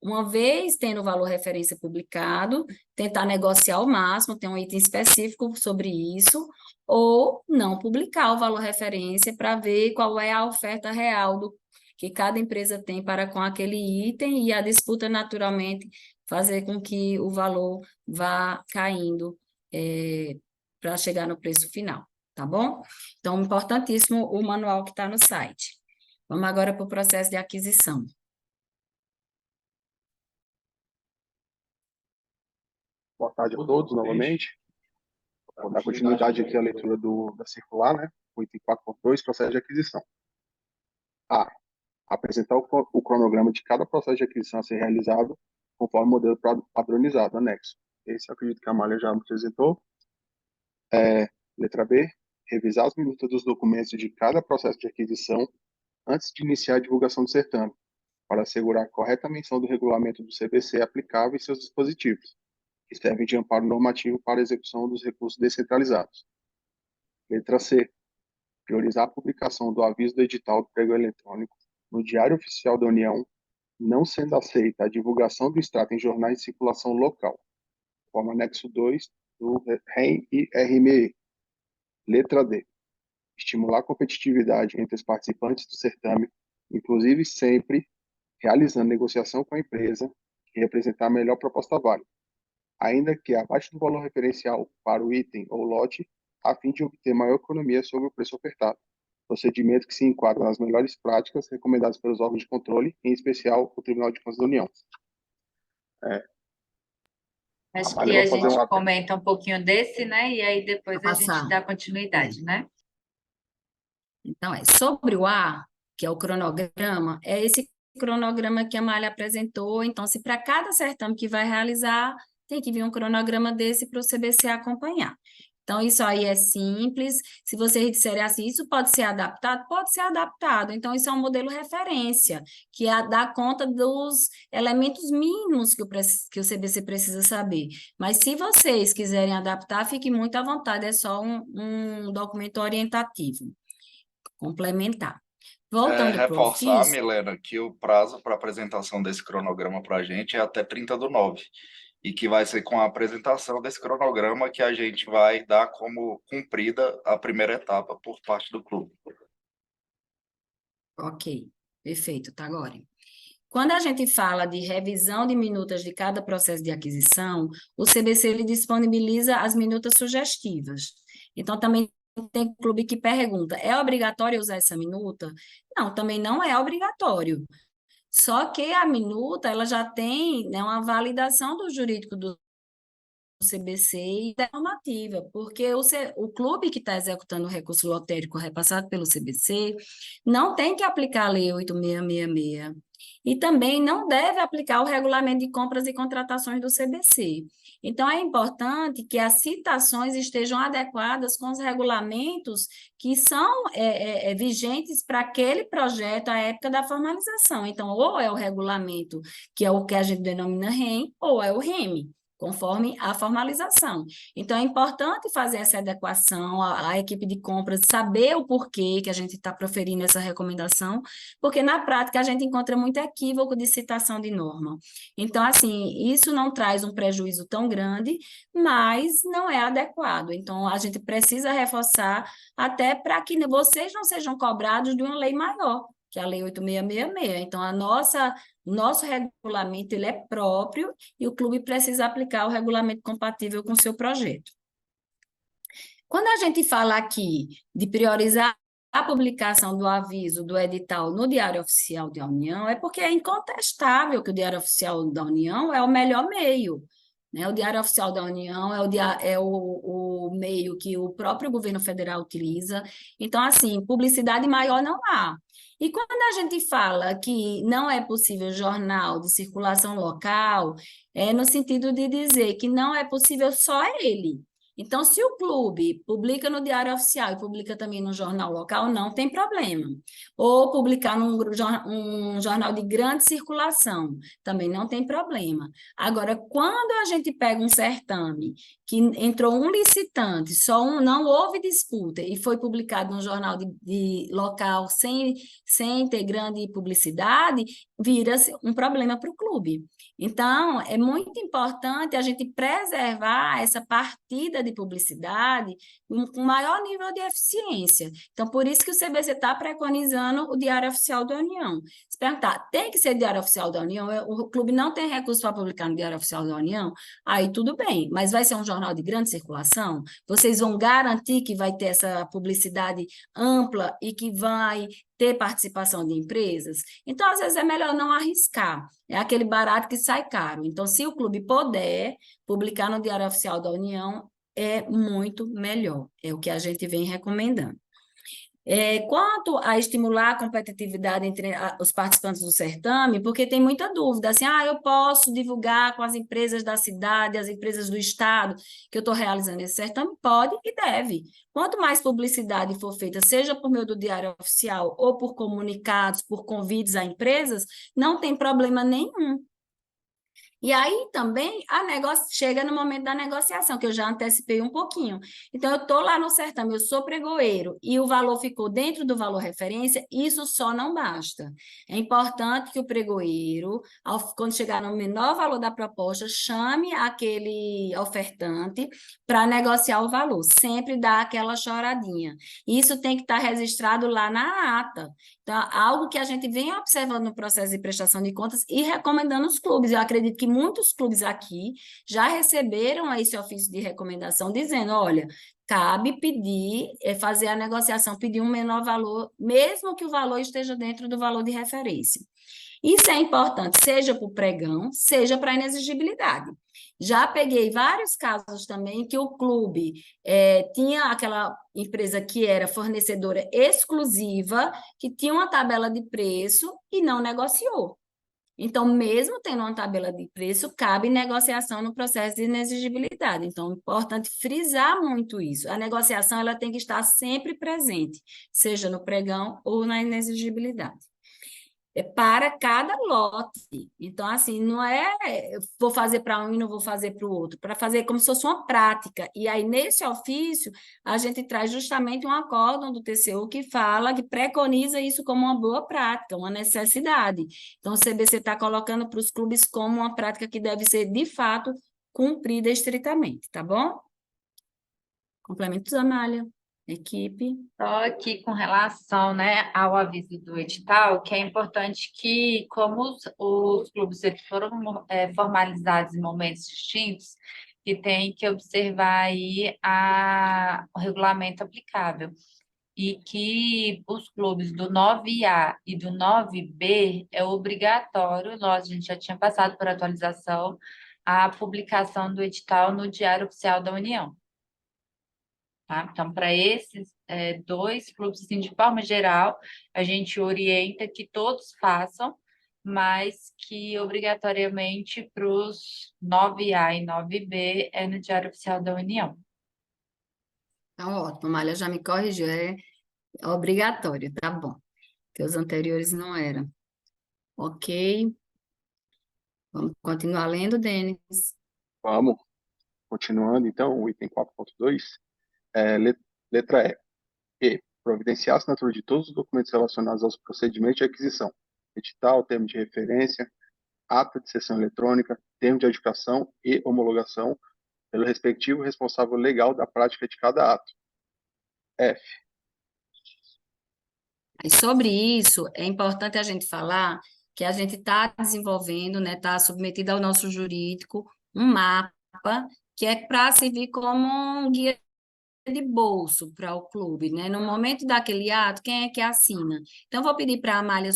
uma vez tendo o valor referência publicado, tentar negociar ao máximo, ter um item específico sobre isso, ou não publicar o valor referência para ver qual é a oferta real que cada empresa tem para com aquele item e a disputa, naturalmente, fazer com que o valor vá caindo para chegar no preço final, tá bom? Então, importantíssimo o manual que está no site. Vamos agora para o processo de aquisição. Boa tarde a todos, novamente. Vou dar continuidade aqui à leitura da circular, né? O item 4.2, processo de aquisição. A. Apresentar o cronograma de cada processo de aquisição a ser realizado conforme o modelo padronizado, anexo. Esse eu acredito que a Amália já apresentou. Letra B. Revisar as minutas dos documentos de cada processo de aquisição antes de iniciar a divulgação do certame, para assegurar a correta menção do regulamento do CBC aplicável e seus dispositivos, que servem de amparo normativo para a execução dos recursos descentralizados. Letra C. Priorizar a publicação do aviso do edital do pregão eletrônico no Diário Oficial da União, não sendo aceita a divulgação do extrato em jornais de circulação local, como anexo 2 do REM e RME. Letra D. Estimular a competitividade entre os participantes do certame, inclusive sempre realizando negociação com a empresa que representar a melhor proposta válida, ainda que abaixo do valor referencial para o item ou lote, a fim de obter maior economia sobre o preço ofertado. Procedimento que se enquadra nas melhores práticas recomendadas pelos órgãos de controle, em especial o Tribunal de Contas da União. Acho Amália que a vai fazer gente comenta um pouquinho desse, né? E aí depois a gente Passar. dá continuidade, né? Então, sobre o A, que é o cronograma, é esse cronograma que a Amália apresentou. Então, se para cada certame que vai realizar, tem que vir um cronograma desse para o CBC acompanhar. Então, isso aí é simples. Se vocês disserem assim, isso pode ser adaptado? Pode ser adaptado. Então, isso é um modelo referência, que dá conta dos elementos mínimos que o CBC precisa saber. Mas, se vocês quiserem adaptar, fique muito à vontade, é só um documento orientativo, complementar. Voltando para o Reforçar, ofício, Milena, que o prazo para apresentação desse cronograma para a gente é até 30/9, e que vai ser com a apresentação desse cronograma que a gente vai dar como cumprida a primeira etapa por parte do clube. ok, perfeito, tá agora. Quando a gente fala de revisão de minutas de cada processo de aquisição, o CBC ele disponibiliza as minutas sugestivas. Então, também tem clube que pergunta, é obrigatório usar essa minuta? Não, também não é obrigatório. Só que a minuta, ela já tem, né, uma validação do jurídico do CBC e da normativa, porque o clube que está executando o recurso lotérico repassado pelo CBC não tem que aplicar a Lei 8666 e também não deve aplicar o regulamento de compras e contratações do CBC. Então, é importante que as citações estejam adequadas com os regulamentos que são vigentes para aquele projeto à época da formalização. Então, ou é o regulamento, que é o que a gente denomina REM, ou é o REME, conforme a formalização. Então, é importante fazer essa adequação, a equipe de compras saber o porquê que a gente está proferindo essa recomendação, porque na prática a gente encontra muito equívoco de citação de norma. Então, assim, isso não traz um prejuízo tão grande, mas não é adequado. Então, a gente precisa reforçar até para que vocês não sejam cobrados de uma lei maior, que é a Lei 8666. Então, nosso regulamento ele é próprio e o clube precisa aplicar o regulamento compatível com o seu projeto. Quando a gente fala aqui de priorizar a publicação do aviso do edital no Diário Oficial da União, é porque é incontestável que o Diário Oficial da União é o melhor meio, né? O Diário Oficial da União é o meio que o próprio governo federal utiliza. Então, assim, publicidade maior não há. E quando a gente fala que não é possível jornal de circulação local, é no sentido de dizer que não é possível só ele. Então, se o clube publica no Diário Oficial e publica também no jornal local, não tem problema. Ou publicar um jornal de grande circulação, também não tem problema. Agora, quando a gente pega um certame que entrou um licitante, não houve disputa e foi publicado no jornal de local sem ter grande publicidade, vira-se um problema para o clube. Então, é muito importante a gente preservar essa partida de publicidade com um maior nível de eficiência. Então, por isso que o CBC está preconizando o Diário Oficial da União. Se perguntar, tem que ser Diário Oficial da União? O clube não tem recurso para publicar no Diário Oficial da União? Aí tudo bem, mas vai ser um jornal de grande circulação? Vocês vão garantir que vai ter essa publicidade ampla e que vai ter participação de empresas? Então, às vezes, é melhor não arriscar. É aquele barato que sai caro. Então, se o clube puder publicar no Diário Oficial da União, é muito melhor. É o que a gente vem recomendando. Quanto a estimular a competitividade entre os participantes do certame, porque tem muita dúvida, assim, eu posso divulgar com as empresas da cidade, as empresas do estado, que eu estou realizando esse certame? Pode e deve. Quanto mais publicidade for feita, seja por meio do Diário Oficial ou por comunicados, por convites a empresas, não tem problema nenhum. E aí também chega no momento da negociação, que eu já antecipei um pouquinho. Então, eu estou lá no certame, eu sou pregoeiro, e o valor ficou dentro do valor referência, isso só não basta. É importante que o pregoeiro, quando chegar no menor valor da proposta, chame aquele ofertante para negociar o valor, sempre dá aquela choradinha. Isso tem que estar registrado lá na ata. Então, algo que a gente vem observando no processo de prestação de contas e recomendando os clubes. Eu acredito que muitos clubes aqui já receberam esse ofício de recomendação dizendo, olha, cabe pedir, fazer a negociação, pedir um menor valor, mesmo que o valor esteja dentro do valor de referência. Isso é importante, seja para o pregão, seja para a inexigibilidade. Já peguei vários casos também que o clube tinha aquela empresa que era fornecedora exclusiva, que tinha uma tabela de preço e não negociou. Então, mesmo tendo uma tabela de preço, cabe negociação no processo de inexigibilidade. Então, é importante frisar muito isso. A negociação ela tem que estar sempre presente, seja no pregão ou na inexigibilidade. Para cada lote. Então, assim, não é vou fazer para um e não vou fazer para o outro, para fazer como se fosse uma prática. E aí, nesse ofício, a gente traz justamente um acórdão do TCU que fala, que preconiza isso como uma boa prática, uma necessidade. Então, o CBC está colocando para os clubes como uma prática que deve ser, de fato, cumprida estritamente, tá bom? Complementos, Amália. Equipe. Só aqui com relação, né, ao aviso do edital, que é importante que, como os clubes eles foram formalizados em momentos distintos, que tem que observar aí o regulamento aplicável. E que os clubes do 9A e do 9B é obrigatório, a gente já tinha passado por atualização, a publicação do edital no Diário Oficial da União. Tá? Então, para esses dois clubes, assim, de forma geral, a gente orienta que todos façam, mas que obrigatoriamente para os 9A e 9B é no Diário Oficial da União. Então, ótimo, a Malha já me corrigiu, é obrigatório, tá bom, que os anteriores não eram. Ok, vamos continuar lendo, Denis. Vamos. Continuando, então, o item 4.2, letra E. Providenciar a assinatura de todos os documentos relacionados aos procedimentos de aquisição, edital, termo de referência, ata de sessão eletrônica, termo de adjudicação e homologação pelo respectivo responsável legal da prática de cada ato. F. E sobre isso, é importante a gente falar que a gente está desenvolvendo, né, está submetido ao nosso jurídico, um mapa que é para servir como um guia de bolso para o clube, né? No momento daquele ato, quem é que assina? Então, vou pedir para a Amália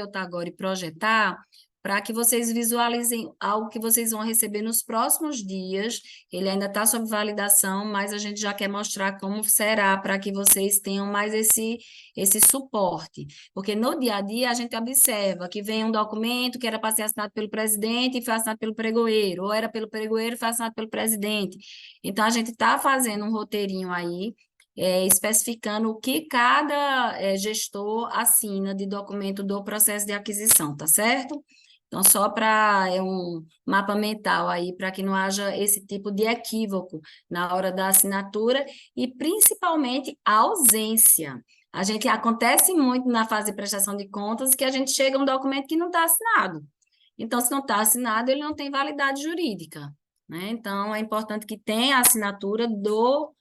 ou Tagore projetar para que vocês visualizem algo que vocês vão receber nos próximos dias. Ele ainda está sob validação, mas a gente já quer mostrar como será para que vocês tenham mais esse suporte. Porque no dia a dia a gente observa que vem um documento que era para ser assinado pelo presidente e foi assinado pelo pregoeiro, ou era pelo pregoeiro e foi assinado pelo presidente. Então, a gente está fazendo um roteirinho aí, especificando o que cada gestor assina de documento do processo de aquisição, tá certo? Então, só para um mapa mental aí, para que não haja esse tipo de equívoco na hora da assinatura e, principalmente, a ausência. Acontece muito na fase de prestação de contas que a gente chega a um documento que não está assinado. Então, se não está assinado, ele não tem validade jurídica, né? Então, é importante que tenha a assinatura do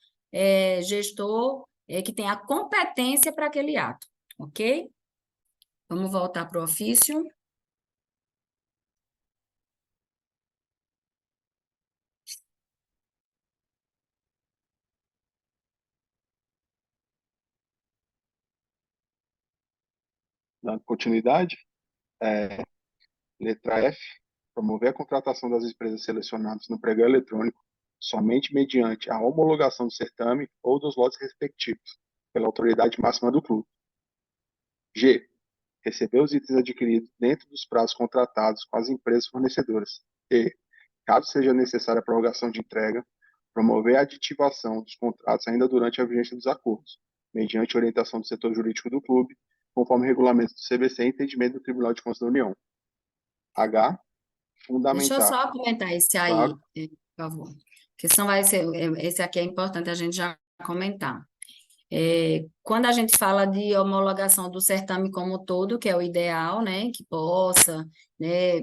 gestor que tem a competência para aquele ato, ok? Vamos voltar para o ofício. Dando continuidade, letra F, promover a contratação das empresas selecionadas no pregão eletrônico somente mediante a homologação do certame ou dos lotes respectivos, pela autoridade máxima do clube. G. Receber os itens adquiridos dentro dos prazos contratados com as empresas fornecedoras. E, caso seja necessária a prorrogação de entrega, promover a aditivação dos contratos ainda durante a vigência dos acordos, mediante orientação do setor jurídico do clube, conforme regulamento do CBC e entendimento do Tribunal de Contas da União. H. Deixa eu Fundamentar. só comentar esse aí, Claro. por favor. Porque senão vai ser, esse aqui é importante a gente já comentar. Quando a gente fala de homologação do certame como um todo, que é o ideal, né, que possa, né,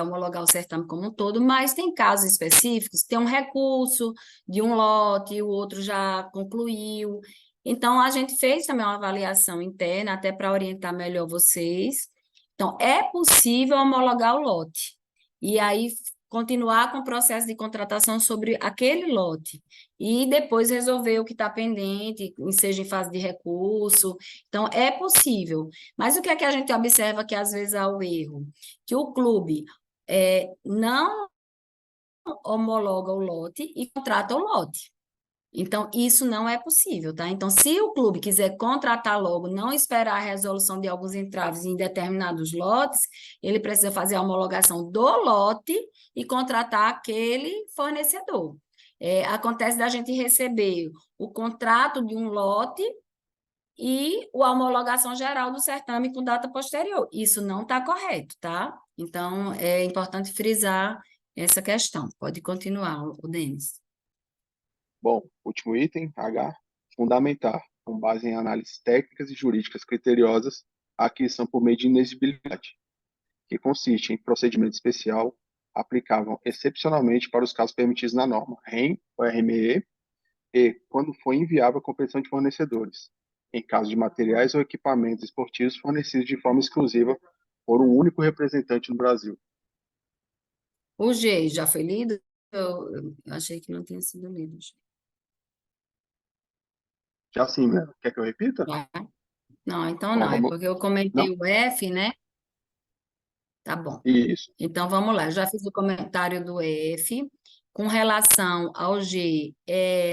homologar o certame como um todo, mas tem casos específicos, tem um recurso de um lote, o outro já concluiu. Então, a gente fez também uma avaliação interna, até para orientar melhor vocês. Então, é possível homologar o lote. E aí, continuar com o processo de contratação sobre aquele lote. E depois resolver o que está pendente, seja em fase de recurso. Então, é possível. Mas o que é que a gente observa que às vezes há o erro? Que o clube não homologa o lote e contrata o lote. Então, isso não é possível, tá? Então, se o clube quiser contratar logo, não esperar a resolução de alguns entraves em determinados lotes, ele precisa fazer a homologação do lote e contratar aquele fornecedor. Acontece da gente receber o contrato de um lote e a homologação geral do certame com data posterior. Isso não está correto, tá? Então, é importante frisar essa questão. Pode continuar, o Denis. Bom, último item, H. Fundamentar, com base em análises técnicas e jurídicas criteriosas, a aquisição por meio de inexigibilidade, que consiste em procedimento especial aplicável excepcionalmente para os casos permitidos na norma REM ou RME e quando for inviável a competição de fornecedores, em caso de materiais ou equipamentos esportivos fornecidos de forma exclusiva por um único representante no Brasil. O G já foi lido? Eu achei que não tinha sido lido. Já sim, né? Quer que eu repita? Tá? Não, então Bom, não, é vamos... porque eu comentei Não? o F, né? Tá bom. Isso. Então vamos lá, eu já fiz o comentário do F. Com relação ao G,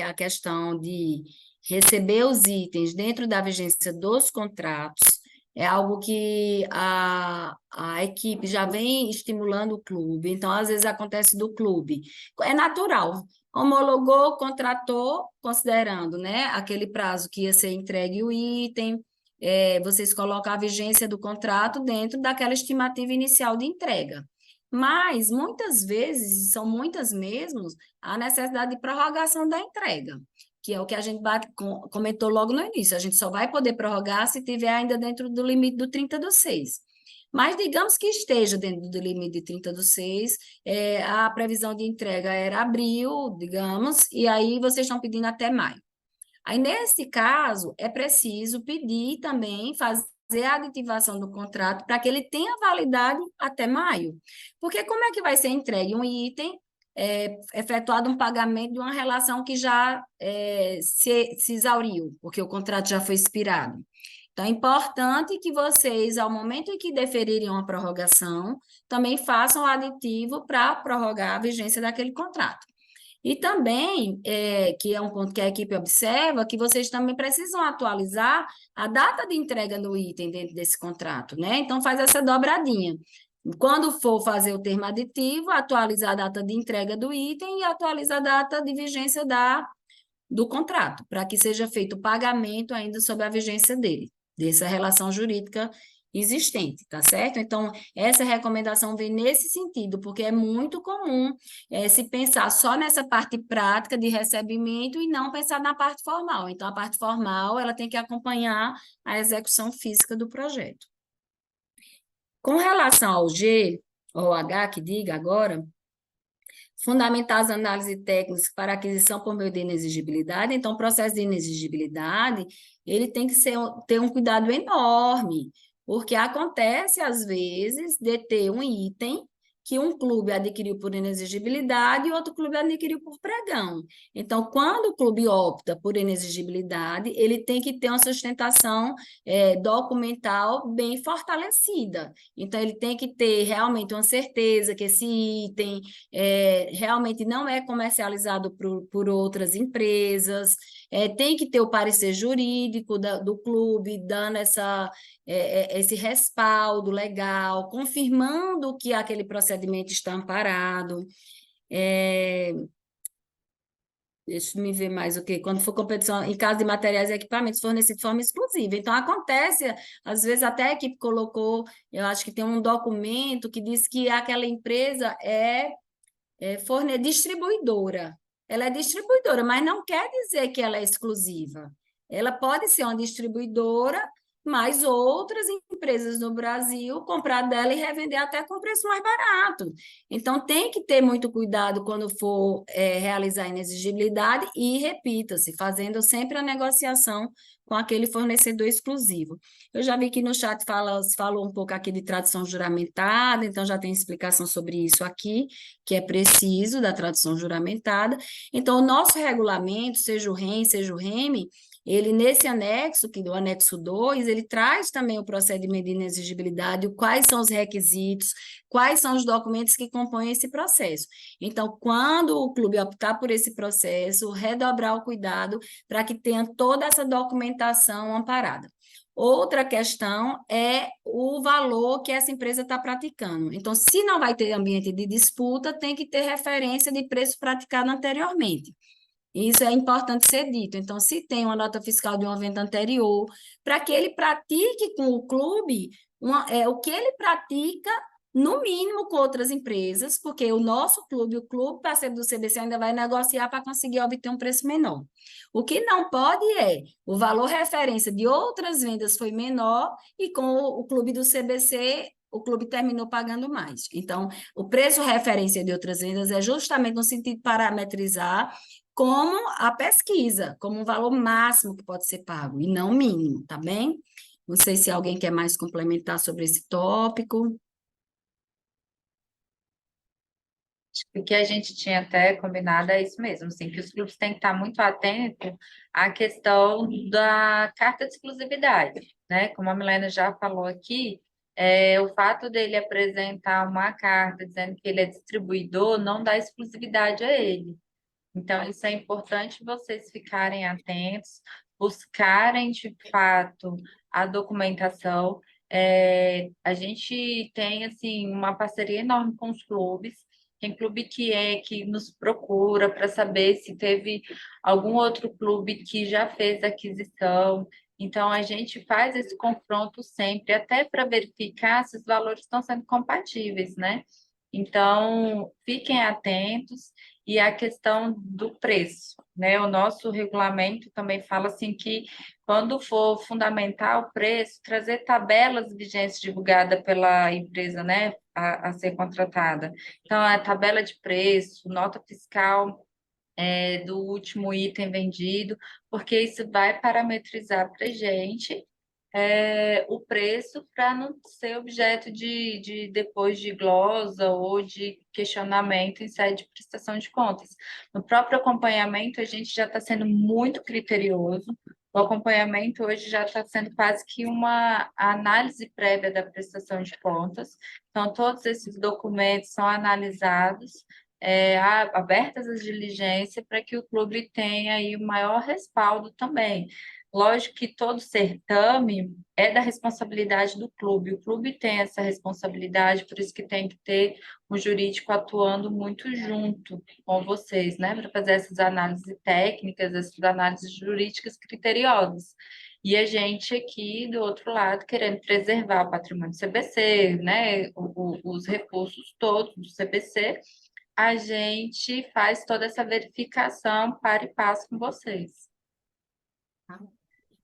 a questão de receber os itens dentro da vigência dos contratos, é algo que a equipe já vem estimulando o clube, então às vezes acontece do clube. É natural, homologou, contratou, considerando, né, aquele prazo que ia ser entregue o item, vocês colocam a vigência do contrato dentro daquela estimativa inicial de entrega. Mas, muitas vezes, são muitas mesmo, a necessidade de prorrogação da entrega, que é o que a gente comentou logo no início. A gente só vai poder prorrogar se tiver ainda dentro do limite do 30/6. Mas, digamos que esteja dentro do limite de 30/6, a previsão de entrega era abril, digamos, e aí vocês estão pedindo até maio. Aí, nesse caso, é preciso pedir também, fazer a aditivação do contrato para que ele tenha validade até maio. Porque como é que vai ser entregue um item, efetuado um pagamento de uma relação que já se exauriu, porque o contrato já foi expirado? Então, é importante que vocês, ao momento em que deferirem uma prorrogação, também façam o aditivo para prorrogar a vigência daquele contrato. E também, que é um ponto que a equipe observa, que vocês também precisam atualizar a data de entrega do item dentro desse contrato, né? Então, faz essa dobradinha. Quando for fazer o termo aditivo, atualiza a data de entrega do item e atualiza a data de vigência do contrato, para que seja feito o pagamento ainda sob a vigência dele, dessa relação jurídica existente, tá certo? Então, essa recomendação vem nesse sentido, porque é muito comum se pensar só nessa parte prática de recebimento e não pensar na parte formal. Então, a parte formal, ela tem que acompanhar a execução física do projeto. Com relação ao G, ou H, que diga agora, fundamentar as análises técnicas para aquisição por meio de inexigibilidade. Então, o processo de inexigibilidade, ele tem que ter um cuidado enorme, porque acontece, às vezes, de ter um item que um clube adquiriu por inexigibilidade e outro clube adquiriu por pregão. Então, quando o clube opta por inexigibilidade, ele tem que ter uma sustentação documental bem fortalecida. Então, ele tem que ter realmente uma certeza que esse item realmente não é comercializado por outras empresas, tem que ter o parecer jurídico do clube, dando esse respaldo legal, confirmando que aquele procedimento está amparado. Deixa eu me ver mais o quê? Quando for competição, em caso de materiais e equipamentos fornecidos de forma exclusiva. Então, acontece, às vezes até a equipe colocou, eu acho que tem um documento que diz que aquela empresa distribuidora. Ela é distribuidora, mas não quer dizer que ela é exclusiva. Ela pode ser uma distribuidora, mas outras empresas no Brasil comprar dela e revender até com preço mais barato. Então, tem que ter muito cuidado quando for realizar a inexigibilidade e, repita-se, fazendo sempre a negociação com aquele fornecedor exclusivo. Eu já vi que no chat falou um pouco aqui de tradução juramentada, então já tem explicação sobre isso aqui, que é preciso da tradução juramentada. Então, o nosso regulamento, seja o REM, seja o REME, ele, nesse anexo, que do anexo 2, ele traz também o procedimento de inexigibilidade, quais são os requisitos, quais são os documentos que compõem esse processo. Então, quando o clube optar por esse processo, redobrar o cuidado para que tenha toda essa documentação amparada. Outra questão é o valor que essa empresa está praticando. Então, se não vai ter ambiente de disputa, tem que ter referência de preço praticado anteriormente. Isso é importante ser dito. Então, se tem uma nota fiscal de um evento anterior, para que ele pratique com o clube o que ele pratica, no mínimo, com outras empresas, porque o nosso clube, o clube parceiro do CBC, ainda vai negociar para conseguir obter um preço menor. O que não pode o valor referência de outras vendas foi menor e com o clube do CBC, o clube terminou pagando mais. Então, o preço referência de outras vendas é justamente no sentido de parametrizar como a pesquisa, como um valor máximo que pode ser pago, e não mínimo, tá bem? Não sei se alguém quer mais complementar sobre esse tópico. O que a gente tinha até combinado é isso mesmo, assim, que os clubes têm que estar muito atentos à questão da carta de exclusividade, né? Como a Milena já falou aqui, o fato dele apresentar uma carta dizendo que ele é distribuidor não dá exclusividade a ele. Então, isso é importante vocês ficarem atentos, buscarem, de fato, a documentação. A gente tem, assim, uma parceria enorme com os clubes. Tem clube que nos procura para saber se teve algum outro clube que já fez aquisição. Então, a gente faz esse confronto sempre, até para verificar se os valores estão sendo compatíveis, né? Então, fiquem atentos. E a questão do preço, né? O nosso regulamento também fala assim que quando for fundamentar o preço, trazer tabelas vigentes divulgadas pela empresa, né, a ser contratada. Então, a tabela de preço, nota fiscal do último item vendido, porque isso vai parametrizar para a gente o preço para não ser objeto de depois de glosa ou de questionamento em sede de prestação de contas. No próprio acompanhamento, a gente já está sendo muito criterioso, O acompanhamento hoje já está sendo quase que uma análise prévia da prestação de contas. Então, todos esses documentos são analisados, abertas as diligências para que o clube tenha aí o maior respaldo também. Lógico que todo certame é da responsabilidade do clube. O clube tem essa responsabilidade, por isso que tem que ter um jurídico atuando muito junto com vocês, né, para fazer essas análises técnicas, essas análises jurídicas criteriosas. E a gente aqui, do outro lado, querendo preservar o patrimônio do CBC, né, os recursos todos do CBC, a gente faz toda essa verificação para e passo com vocês.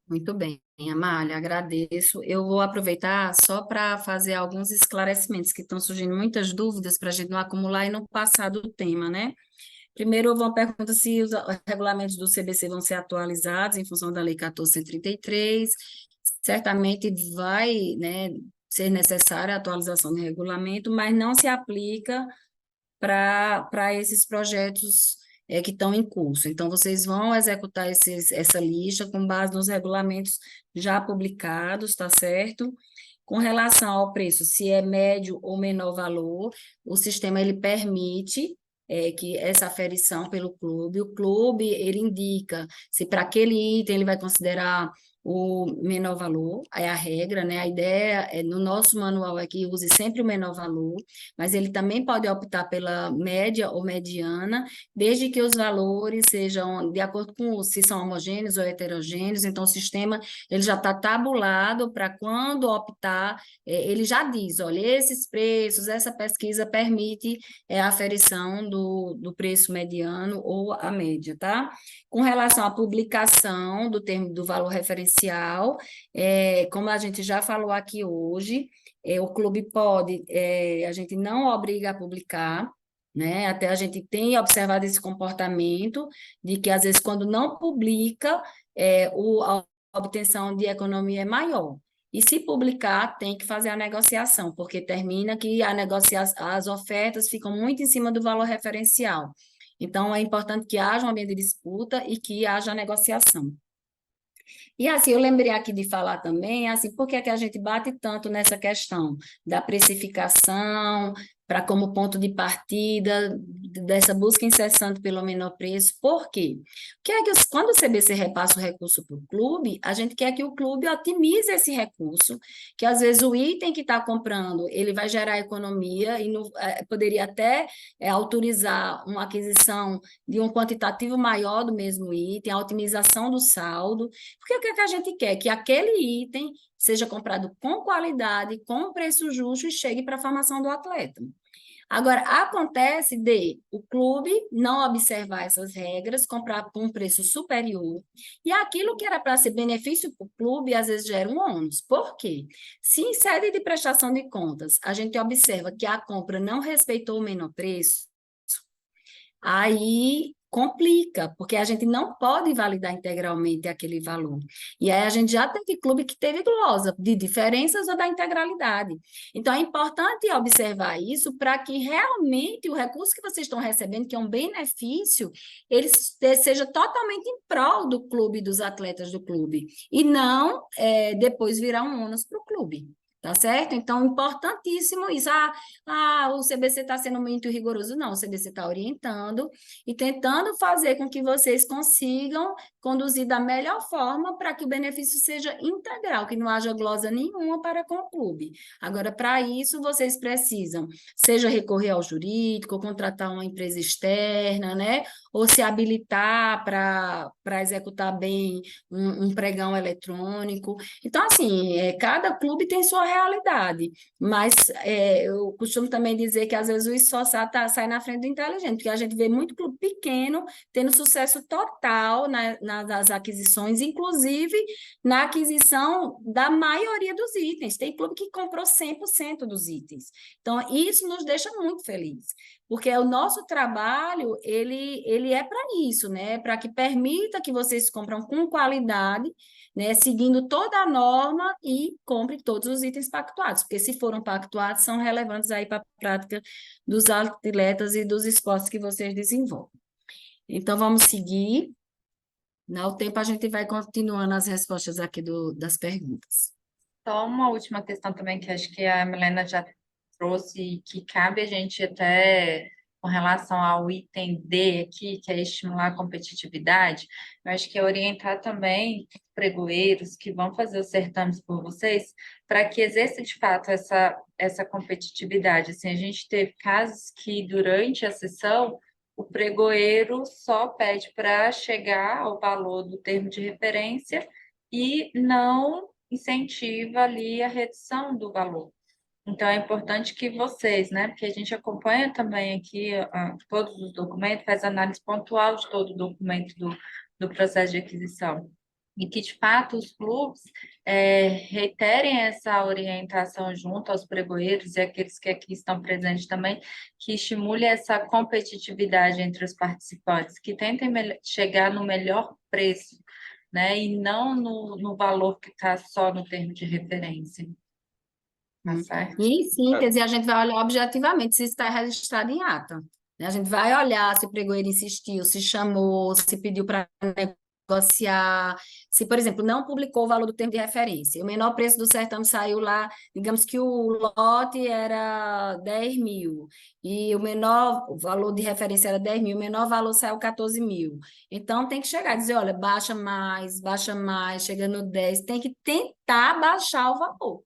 Muito bem, Amália, agradeço. Eu vou aproveitar só para fazer alguns esclarecimentos, que estão surgindo muitas dúvidas para a gente não acumular e não passar do tema, né? Primeiro, houve uma pergunta se os regulamentos do CBC vão ser atualizados em função da Lei 14.133. Certamente vai, né, ser necessária a atualização do regulamento, mas não se aplica para esses projetos que estão em curso. Então, vocês vão executar essa lista com base nos regulamentos já publicados, tá certo? Com relação ao preço, se é médio ou menor valor, o sistema ele permite que essa aferição pelo clube. O clube, ele indica se para aquele item ele vai considerar o menor valor, é a regra, né? A ideia no nosso manual é que use sempre o menor valor, mas ele também pode optar pela média ou mediana, desde que os valores sejam de acordo com se são homogêneos ou heterogêneos. Então, o sistema ele já está tabulado para quando optar, ele já diz, olha, esses preços, essa pesquisa permite a aferição do preço mediano ou a média, tá? Com relação à publicação do termo do valor referencial, como a gente já falou aqui hoje, o clube pode, a gente não obriga a publicar, né? Até a gente tem observado esse comportamento de que, às vezes, quando não publica, a obtenção de economia é maior. E se publicar, tem que fazer a negociação, porque termina que as ofertas ficam muito em cima do valor referencial. Então, é importante que haja um ambiente de disputa e que haja negociação. E assim, eu lembrei aqui de falar também, assim, por que é que a gente bate tanto nessa questão da precificação, para como ponto de partida dessa busca incessante pelo menor preço? Por quê? Quando o CBC repassa o recurso para o clube, a gente quer que o clube otimize esse recurso, que às vezes o item que está comprando, ele vai gerar economia e poderia até autorizar uma aquisição de um quantitativo maior do mesmo item, a otimização do saldo, porque o que é que a gente quer? Que aquele item seja comprado com qualidade, com preço justo e chegue para a formação do atleta. Agora, acontece de o clube não observar essas regras, comprar por um preço superior, e aquilo que era para ser benefício para o clube, às vezes gera um ônus. Por quê? Se em sede de prestação de contas a gente observa que a compra não respeitou o menor preço, aí complica, porque a gente não pode validar integralmente aquele valor. E aí a gente já teve clube que teve glosa de diferenças ou da integralidade. Então, é importante observar isso para que realmente o recurso que vocês estão recebendo, que é um benefício, ele seja totalmente em prol do clube, dos atletas do clube, e não depois virar um ônus para o clube. Tá certo? Então, importantíssimo isso. O CBC está sendo muito rigoroso. Não, o CBC está orientando e tentando fazer com que vocês consigam conduzir da melhor forma para que o benefício seja integral, que não haja glosa nenhuma para com o clube. Agora, para isso, vocês precisam, seja recorrer ao jurídico, ou contratar uma empresa externa, né? Ou se habilitar para executar bem um pregão eletrônico. Então, assim, cada clube tem sua realidade, mas eu costumo também dizer que às vezes o esforçado sai na frente do inteligente, porque a gente vê muito clube pequeno tendo sucesso total nas aquisições, inclusive na aquisição da maioria dos itens. Tem clube que comprou 100% dos itens. Então, isso nos deixa muito felizes, porque o nosso trabalho, ele é para isso, né? Para que permita que vocês compram com qualidade, né, seguindo toda a norma e compre todos os itens pactuados, porque se foram pactuados, são relevantes aí para a prática dos atletas e dos esportes que vocês desenvolvem. Então, vamos seguir. No tempo, a gente vai continuando as respostas aqui das perguntas. Só uma última questão também, que acho que a Milena já trouxe, que cabe a gente até com relação ao item D aqui, que é estimular a competitividade, eu acho que é orientar também os pregoeiros que vão fazer os certames por vocês, para que exerça de fato essa competitividade. Assim, a gente teve casos que durante a sessão o pregoeiro só pede para chegar ao valor do termo de referência e não incentiva ali a redução do valor. Então, é importante que vocês, né, porque a gente acompanha também aqui todos os documentos, faz análise pontual de todo o documento do processo de aquisição, e que, de fato, os clubes reiterem essa orientação junto aos pregoeiros e aqueles que aqui estão presentes também, que estimule essa competitividade entre os participantes, que tentem chegar no melhor preço, né, e não no valor que está só no termo de referência. Tá certo? E, em síntese, a gente vai olhar objetivamente se está registrado em ata, né? A gente vai olhar se o pregoeiro insistiu, se chamou, se pediu para negociar, se, por exemplo, não publicou o valor do termo de referência. O menor preço do certame saiu lá, digamos que o lote era 10 mil, e o menor valor de referência era 10 mil, o menor valor saiu 14 mil. Então, tem que chegar e dizer, olha, baixa mais, chega no 10, tem que tentar baixar o valor.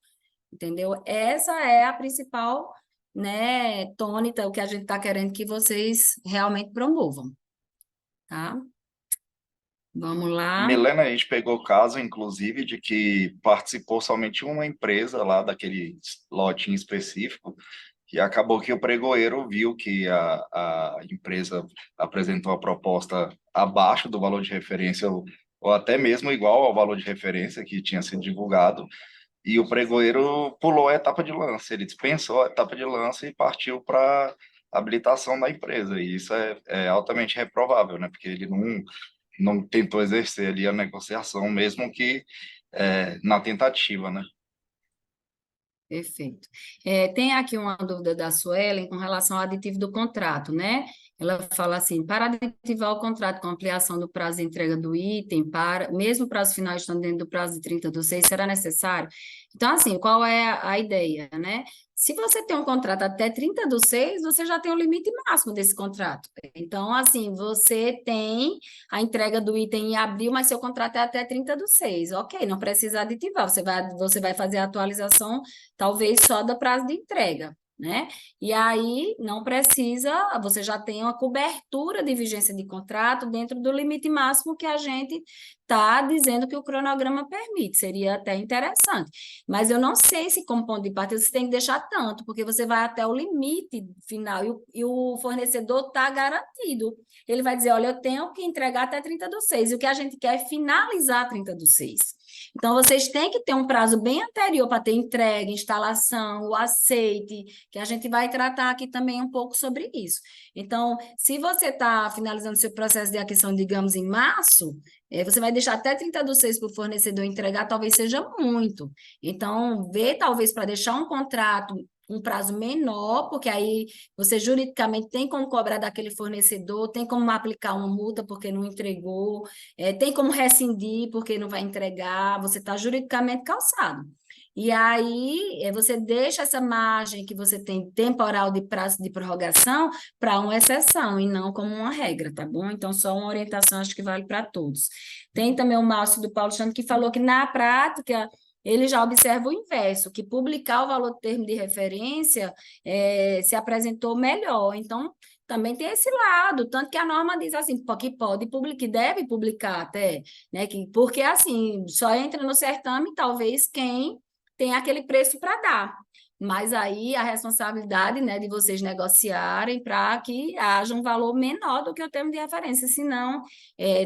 Entendeu? Essa é a principal, né, tônica, o que a gente está querendo que vocês realmente promovam, tá? Vamos lá. Milena, a gente pegou o caso, inclusive, de que participou somente uma empresa lá daquele lotinho específico, e acabou que o pregoeiro viu que a empresa apresentou a proposta abaixo do valor de referência, ou até mesmo igual ao valor de referência que tinha sido divulgado, e o pregoeiro pulou a etapa de lance, ele dispensou a etapa de lance e partiu para habilitação da empresa, e isso é altamente reprovável, né? Porque ele não tentou exercer ali a negociação, mesmo que na tentativa, né? Perfeito. Tem aqui uma dúvida da Suelen com relação ao aditivo do contrato, né? Ela fala assim, para aditivar o contrato com ampliação do prazo de entrega do item, mesmo o prazo final estando dentro do prazo de 30/6, será necessário? Então, assim, qual é a ideia, né? Se você tem um contrato até 30/6, você já tem o limite máximo desse contrato. Então, assim, você tem a entrega do item em abril, mas seu contrato é até 30/6. Ok, não precisa aditivar, você vai fazer a atualização talvez só do prazo de entrega, né? E aí não precisa, você já tem uma cobertura de vigência de contrato dentro do limite máximo que a gente está dizendo que o cronograma permite, seria até interessante. Mas eu não sei se como ponto de partida você tem que deixar tanto, porque você vai até o limite final e o fornecedor está garantido. Ele vai dizer, olha, eu tenho que entregar até 30/6, e o que a gente quer é finalizar 30/6. Então, vocês têm que ter um prazo bem anterior para ter entrega, instalação, o aceite, que a gente vai tratar aqui também um pouco sobre isso. Então, se você está finalizando seu processo de aquisição, digamos, em março, você vai deixar até 30/6 para o fornecedor entregar, talvez seja muito. Então, vê talvez para deixar um contrato um prazo menor, porque aí você juridicamente tem como cobrar daquele fornecedor, tem como aplicar uma multa porque não entregou, tem como rescindir porque não vai entregar, você está juridicamente calçado. E aí você deixa essa margem que você tem temporal de prazo de prorrogação para uma exceção e não como uma regra, tá bom? Então, só uma orientação, acho que vale para todos. Tem também o Márcio do Paulo Chano que falou que na prática ele já observa o inverso, que publicar o valor do termo de referência se apresentou melhor. Então, também tem esse lado, tanto que a norma diz assim, que pode publicar, que deve publicar até, né? Porque assim, só entra no certame talvez quem tem aquele preço para dar. Mas aí a responsabilidade, né, de vocês negociarem para que haja um valor menor do que o termo de referência, senão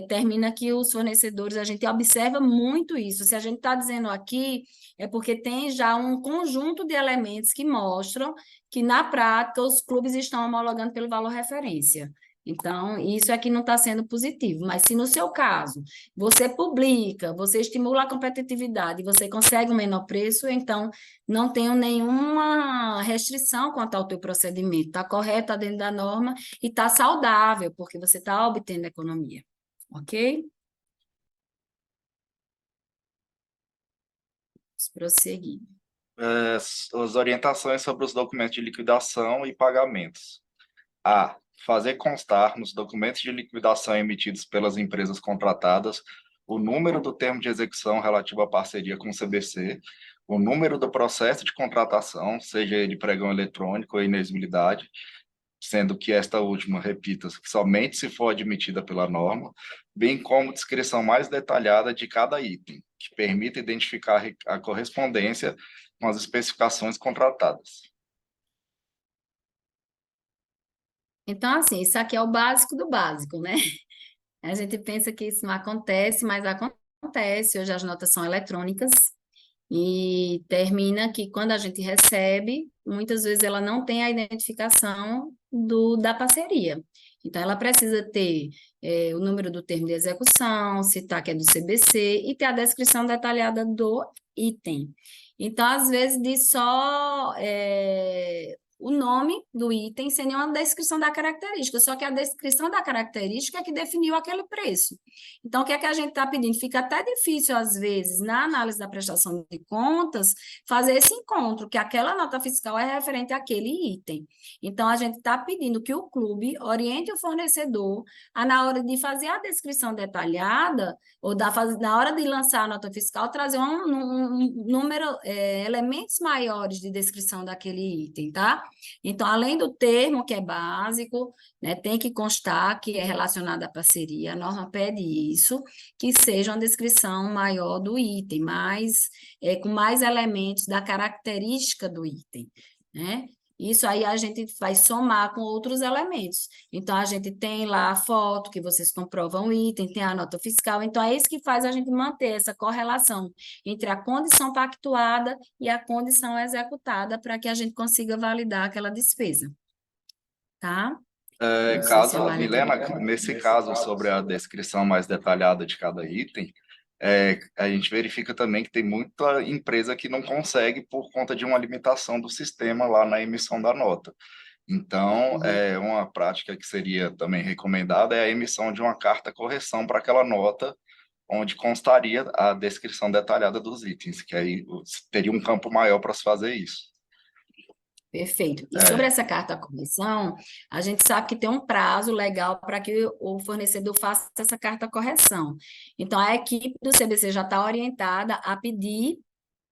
termina que os fornecedores, a gente observa muito isso. Se a gente está dizendo aqui, é porque tem já um conjunto de elementos que mostram que, na prática, os clubes estão homologando pelo valor referência. Então, isso aqui não está sendo positivo, mas se no seu caso você publica, você estimula a competitividade, você consegue um menor preço, então não tenho nenhuma restrição quanto ao teu procedimento, está correto, está dentro da norma e está saudável, porque você está obtendo economia, ok? prosseguir. As orientações sobre os documentos de liquidação e pagamentos. A. Fazer constar nos documentos de liquidação emitidos pelas empresas contratadas o número do termo de execução relativo à parceria com o CBC, o número do processo de contratação, seja ele pregão eletrônico ou inexigibilidade, sendo que esta última, repita, somente se for admitida pela norma, bem como descrição mais detalhada de cada item, que permita identificar a correspondência com as especificações contratadas. Então, assim, isso aqui é o básico do básico, né? A gente pensa que isso não acontece, mas acontece. Hoje as notas são eletrônicas e termina que quando a gente recebe, muitas vezes ela não tem a identificação da parceria. Então, ela precisa ter o número do termo de execução, citar que é do CBC e ter a descrição detalhada do item. Então, às vezes, diz só o nome do item sem nenhuma descrição da característica, só que a descrição da característica é que definiu aquele preço. Então, o que é que a gente está pedindo? Fica até difícil, às vezes, na análise da prestação de contas, fazer esse encontro, que aquela nota fiscal é referente àquele item. Então, a gente está pedindo que o clube oriente o fornecedor a, na hora de fazer a descrição detalhada, ou na hora de lançar a nota fiscal, trazer um número, elementos maiores de descrição daquele item, tá? Então, além do termo, que é básico, né, tem que constar que é relacionado à parceria, a norma pede isso, que seja uma descrição maior do item, com mais elementos da característica do item, né? Isso aí a gente vai somar com outros elementos. Então, a gente tem lá a foto, que vocês comprovam o item, tem a nota fiscal. Então, é isso que faz a gente manter essa correlação entre a condição pactuada e a condição executada para que a gente consiga validar aquela despesa. Tá? Milena, nesse caso, sobre a descrição mais detalhada de cada item, a gente verifica também que tem muita empresa que não consegue por conta de uma limitação do sistema lá na emissão da nota. Então, uma prática que seria também recomendada é a emissão de uma carta correção para aquela nota, onde constaria a descrição detalhada dos itens, que aí teria um campo maior para se fazer isso. Perfeito. E sobre essa carta correção, a gente sabe que tem um prazo legal para que o fornecedor faça essa carta correção. Então, a equipe do CBC já está orientada a pedir,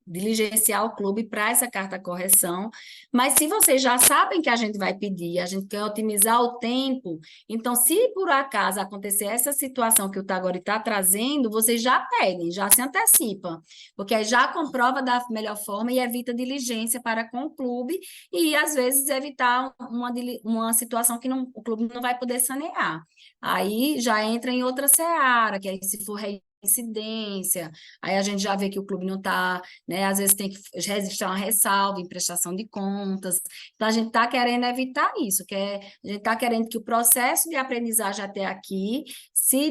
diligenciar o clube para essa carta correção, mas se vocês já sabem que a gente vai pedir, a gente quer otimizar o tempo, então se por acaso acontecer essa situação que o Tagore está trazendo, vocês já pedem, já se antecipam, porque aí já comprova da melhor forma e evita diligência para com o clube e às vezes evitar uma situação que o clube não vai poder sanear. Aí já entra em outra seara, que aí se for incidência, aí a gente já vê que o clube não está, né? Às vezes tem que registrar uma ressalva em prestação de contas. Então, a gente está querendo evitar isso, a gente está querendo que o processo de aprendizagem até aqui se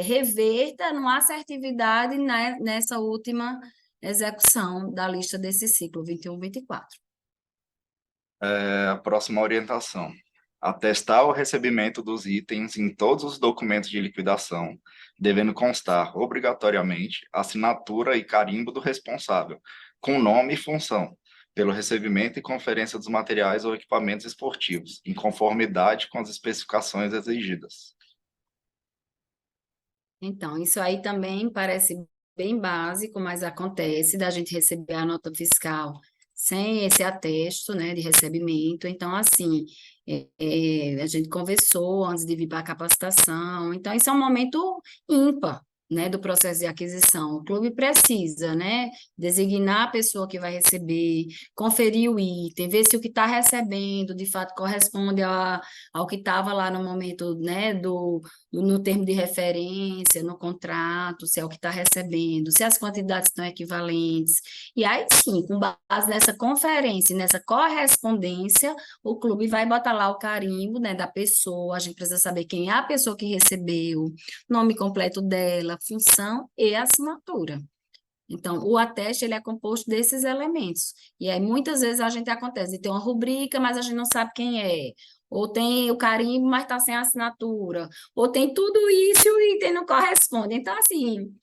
reverta numa assertividade nessa última execução da lista desse ciclo 21-24. A próxima orientação. Atestar o recebimento dos itens em todos os documentos de liquidação, devendo constar, obrigatoriamente, assinatura e carimbo do responsável, com nome e função, pelo recebimento e conferência dos materiais ou equipamentos esportivos, em conformidade com as especificações exigidas. Então, isso aí também parece bem básico, mas acontece da gente receber a nota fiscal sem esse atesto, né, de recebimento. Então, assim, a gente conversou antes de vir para a capacitação. Então, isso é um momento ímpar, né, do processo de aquisição. O clube precisa, né, designar a pessoa que vai receber, conferir o item, ver se o que está recebendo, de fato, corresponde ao que estava lá no momento, né, no termo de referência, no contrato, se é o que está recebendo, se as quantidades estão equivalentes. E aí, sim, com base nessa conferência, nessa correspondência, o clube vai botar lá o carimbo, né, da pessoa, a gente precisa saber quem é a pessoa que recebeu, nome completo dela, função e assinatura. Então, o ateste, ele é composto desses elementos. E aí, muitas vezes, a gente acontece de ter uma rubrica, mas a gente não sabe quem é. Ou tem o carimbo, mas está sem assinatura. Ou tem tudo isso e o item não corresponde. Então, assim,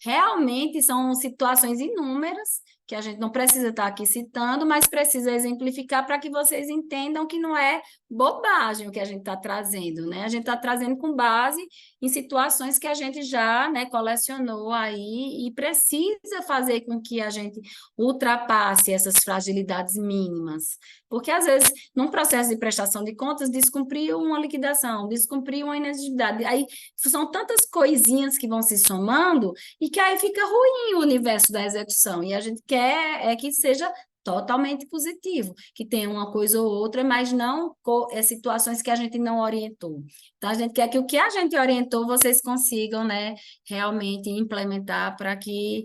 realmente são situações inúmeras que a gente não precisa estar aqui citando, mas precisa exemplificar para que vocês entendam que não é bobagem o que a gente está trazendo, né? A gente está trazendo com base em situações que a gente já, né, colecionou aí e precisa fazer com que a gente ultrapasse essas fragilidades mínimas. Porque, às vezes, num processo de prestação de contas, descumpriu uma liquidação, descumpriu uma inexigibilidade. Aí são tantas coisinhas que vão se somando e que aí fica ruim o universo da execução. E a gente quer que seja totalmente positivo, que tenha uma coisa ou outra, mas não situações que a gente não orientou. Então, a gente quer que o que a gente orientou, vocês consigam, né, realmente implementar para que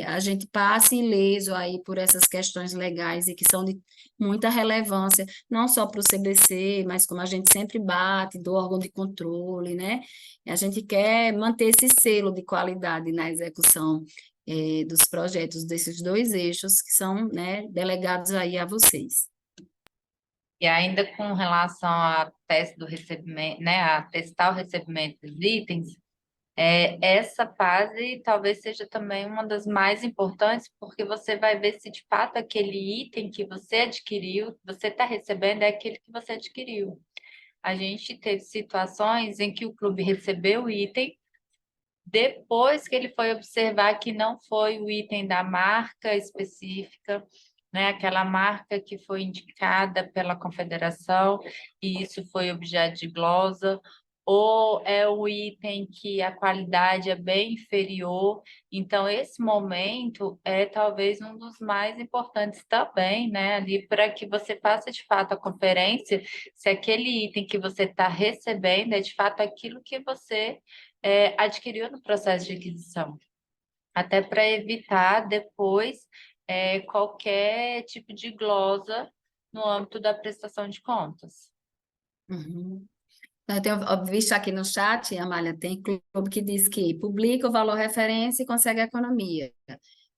a gente passe ileso aí por essas questões legais e que são de muita relevância, não só para o CBC, mas como a gente sempre bate, do órgão de controle, né? A gente quer manter esse selo de qualidade na execução dos projetos desses dois eixos que são, né, delegados aí a vocês. E ainda com relação à teste do recebimento, né, a testar o recebimento dos itens, essa fase talvez seja também uma das mais importantes, porque você vai ver se de fato aquele item que você adquiriu, que você está recebendo, é aquele que você adquiriu. A gente teve situações em que o clube recebeu o item, depois que ele foi observar que não foi o item da marca específica, né, aquela marca que foi indicada pela confederação, e isso foi objeto de glosa, ou é o item que a qualidade é bem inferior. Então, esse momento é talvez um dos mais importantes também, né, ali para que você faça de fato a conferência, se aquele item que você está recebendo é de fato aquilo que você adquiriu no processo de aquisição, até para evitar depois qualquer tipo de glosa no âmbito da prestação de contas. Uhum. Eu tenho visto aqui no chat, Amália, tem clube que diz que publica o valor referência e consegue a economia.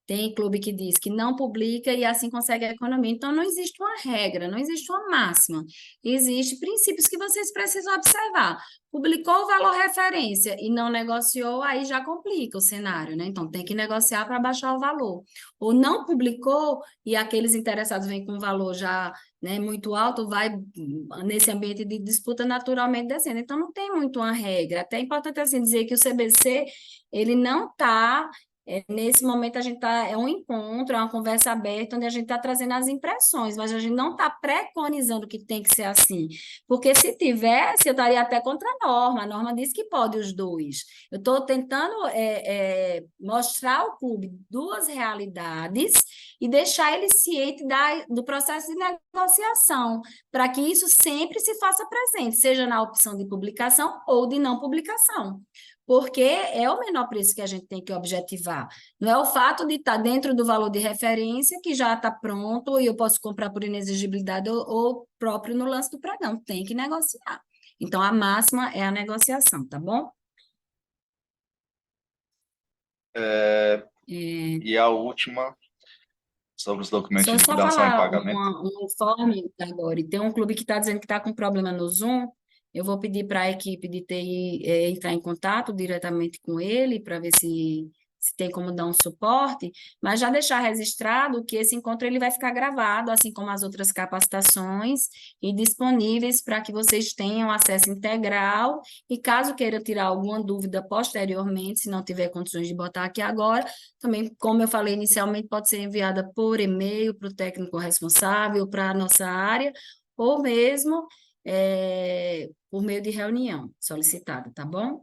Tem clube que diz que não publica e assim consegue a economia. Então, não existe uma regra, não existe uma máxima. Existem princípios que vocês precisam observar. Publicou o valor referência e não negociou, aí já complica o cenário, né? Então, tem que negociar para baixar o valor. Ou não publicou e aqueles interessados vêm com um valor já, né, muito alto, vai nesse ambiente de disputa naturalmente descendo. Então, não tem muito uma regra. Até é importante assim, dizer que o CBC ele não está nesse momento a gente está, é um encontro, é uma conversa aberta, onde a gente está trazendo as impressões, mas a gente não está preconizando que tem que ser assim. Porque se tivesse, eu estaria até contra a norma diz que pode os dois. Eu estou tentando mostrar ao clube duas realidades e deixar ele ciente do processo de negociação, para que isso sempre se faça presente, seja na opção de publicação ou de não publicação, porque é o menor preço que a gente tem que objetivar. Não é o fato de estar dentro do valor de referência, que já está pronto, e eu posso comprar por inexigibilidade ou próprio no lance do pregão. Tem que negociar. Então, a máxima é a negociação, tá bom? E a última, sobre os documentos de Só liquidação e falar pagamento. um informe agora, e tem um clube que está dizendo que está com problema no Zoom, eu vou pedir para a equipe de TI entrar em contato diretamente com ele para ver se tem como dar um suporte, mas já deixar registrado que esse encontro ele vai ficar gravado, assim como as outras capacitações, e disponíveis para que vocês tenham acesso integral, e caso queira tirar alguma dúvida posteriormente, se não tiver condições de botar aqui agora, também, como eu falei inicialmente, pode ser enviada por e-mail para o técnico responsável, para a nossa área, ou mesmo por meio de reunião solicitada, tá bom?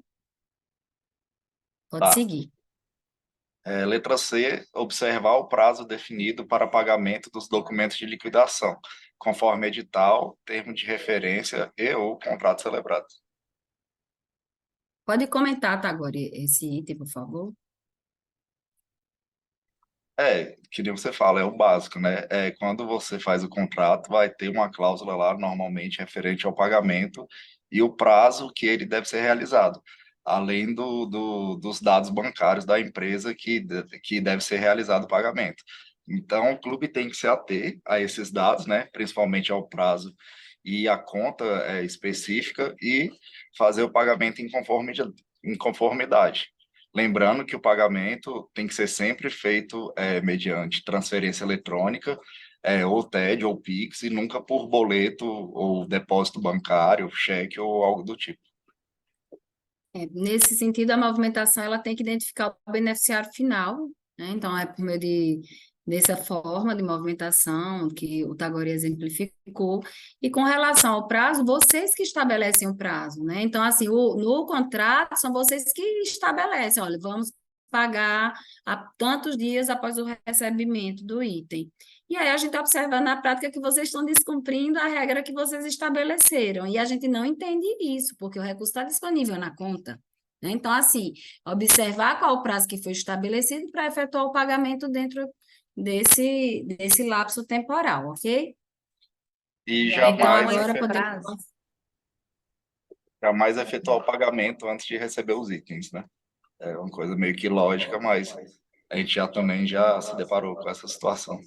Pode Tá. seguir. Letra C, observar o prazo definido para pagamento dos documentos de liquidação, conforme edital, termo de referência e ou contrato celebrado. Pode comentar, tá, agora, esse item, por favor? Que nem você fala, é o básico, né? Quando você faz o contrato, vai ter uma cláusula lá, normalmente referente ao pagamento e o prazo que ele deve ser realizado, além dos dados bancários da empresa que deve ser realizado o pagamento. Então, o clube tem que se ater a esses dados, né? Principalmente ao prazo e a conta específica e fazer o pagamento em conformidade. Lembrando que o pagamento tem que ser sempre feito mediante transferência eletrônica, ou TED ou Pix, e nunca por boleto ou depósito bancário, cheque ou algo do tipo. Nesse sentido, a movimentação ela tem que identificar o beneficiário final, né? Então, é por meio dessa forma de movimentação que o Tagore exemplificou. E com relação ao prazo, vocês que estabelecem o prazo, né? Então, assim, no contrato, são vocês que estabelecem, olha, vamos pagar a tantos dias após o recebimento do item. E aí a gente está observando na prática que vocês estão descumprindo a regra que vocês estabeleceram, e a gente não entende isso, porque o recurso está disponível na conta, né? Então, assim, observar qual o prazo que foi estabelecido para efetuar o pagamento dentro desse lapso temporal, ok? E E aí, Então, jamais, depois agora do podemos... prazo, jamais efetuar o pagamento antes de receber os itens, né? É uma coisa meio que lógica, mas a gente também já se deparou com essa situação.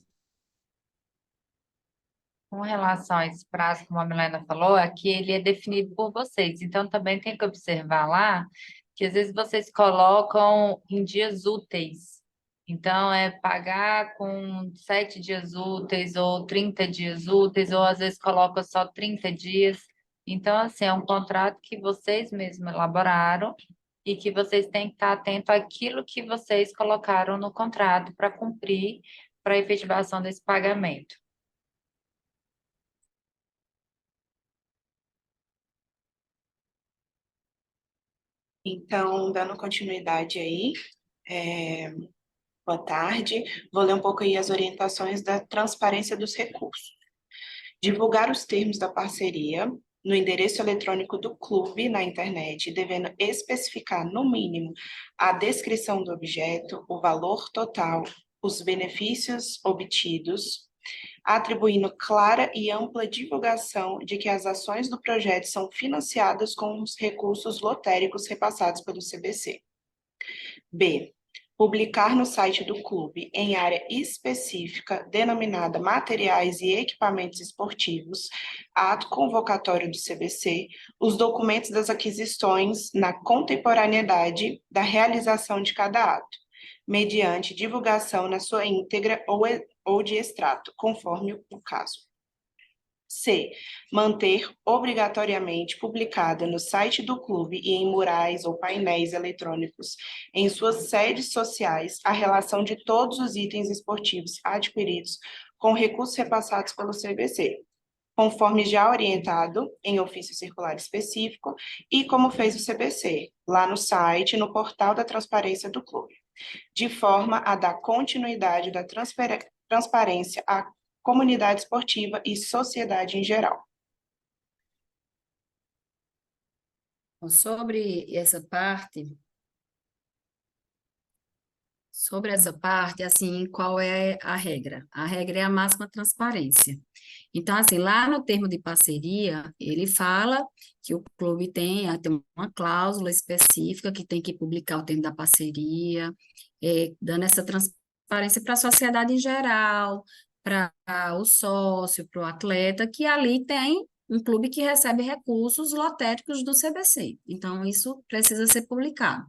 com relação a esse prazo, como a Milena falou, é que ele é definido por vocês. Então, também tem que observar lá que às vezes vocês colocam em dias úteis. Então, é pagar com 7 dias úteis ou 30 dias úteis, ou às vezes coloca só 30 dias. Então, assim, é um contrato que vocês mesmos elaboraram e que vocês têm que estar atentos àquilo que vocês colocaram no contrato para cumprir para a efetivação desse pagamento. Então, dando continuidade aí, boa tarde. Vou ler um pouco aí as orientações da transparência dos recursos. Divulgar os termos da parceria no endereço eletrônico do clube na internet, devendo especificar, no mínimo, a descrição do objeto, o valor total, os benefícios obtidos, atribuindo clara e ampla divulgação de que as ações do projeto são financiadas com os recursos lotéricos repassados pelo CBC. B. Publicar no site do clube, em área específica, denominada Materiais e Equipamentos Esportivos, ato convocatório do CBC, os documentos das aquisições na contemporaneidade da realização de cada ato, mediante divulgação na sua íntegra ou de extrato, conforme o caso. C. Manter obrigatoriamente publicada no site do clube e em murais ou painéis eletrônicos em suas sedes sociais a relação de todos os itens esportivos adquiridos com recursos repassados pelo CBC, conforme já orientado em ofício circular específico e como fez o CBC, lá no site, no portal da transparência do clube, de forma a dar continuidade da transparência à comunidade esportiva e sociedade em geral. Sobre essa parte, assim, qual é a regra? A regra é a máxima transparência. Então, assim, lá no termo de parceria, ele fala que o clube tem uma cláusula específica que tem que publicar o termo da parceria, dando essa transparência para a sociedade em geral, para o sócio, para o atleta, que ali tem um clube que recebe recursos lotéricos do CBC. Então, isso precisa ser publicado.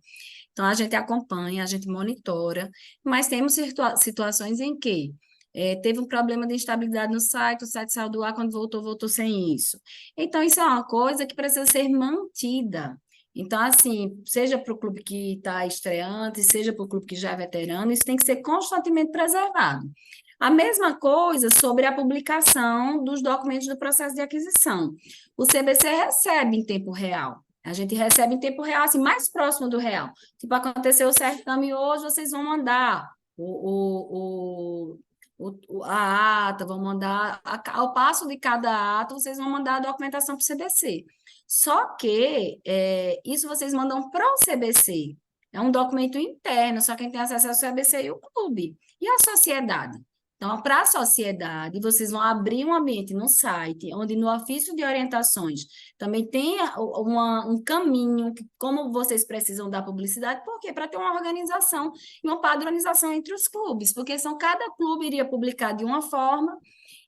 Então, a gente acompanha, a gente monitora, mas temos situações em que teve um problema de instabilidade no site, o site saiu do ar, quando voltou sem isso. Então, isso é uma coisa que precisa ser mantida. Então, assim, seja para o clube que está estreante, seja para o clube que já é veterano, isso tem que ser constantemente preservado. A mesma coisa sobre a publicação dos documentos do processo de aquisição. O CBC recebe em tempo real. A gente recebe em tempo real, assim, mais próximo do real. Tipo, aconteceu o certame hoje, vocês vão mandar a ata, vão mandar, ao passo de cada ato, vocês vão mandar a documentação para o CBC. Só que isso vocês mandam para o CBC. É um documento interno, só quem tem acesso é o CBC e o clube. E a sociedade? Então, para a sociedade, vocês vão abrir um ambiente no site, onde no ofício de orientações também tem um caminho, como vocês precisam da publicidade, porque para ter uma organização e uma padronização entre os clubes, porque cada clube iria publicar de uma forma,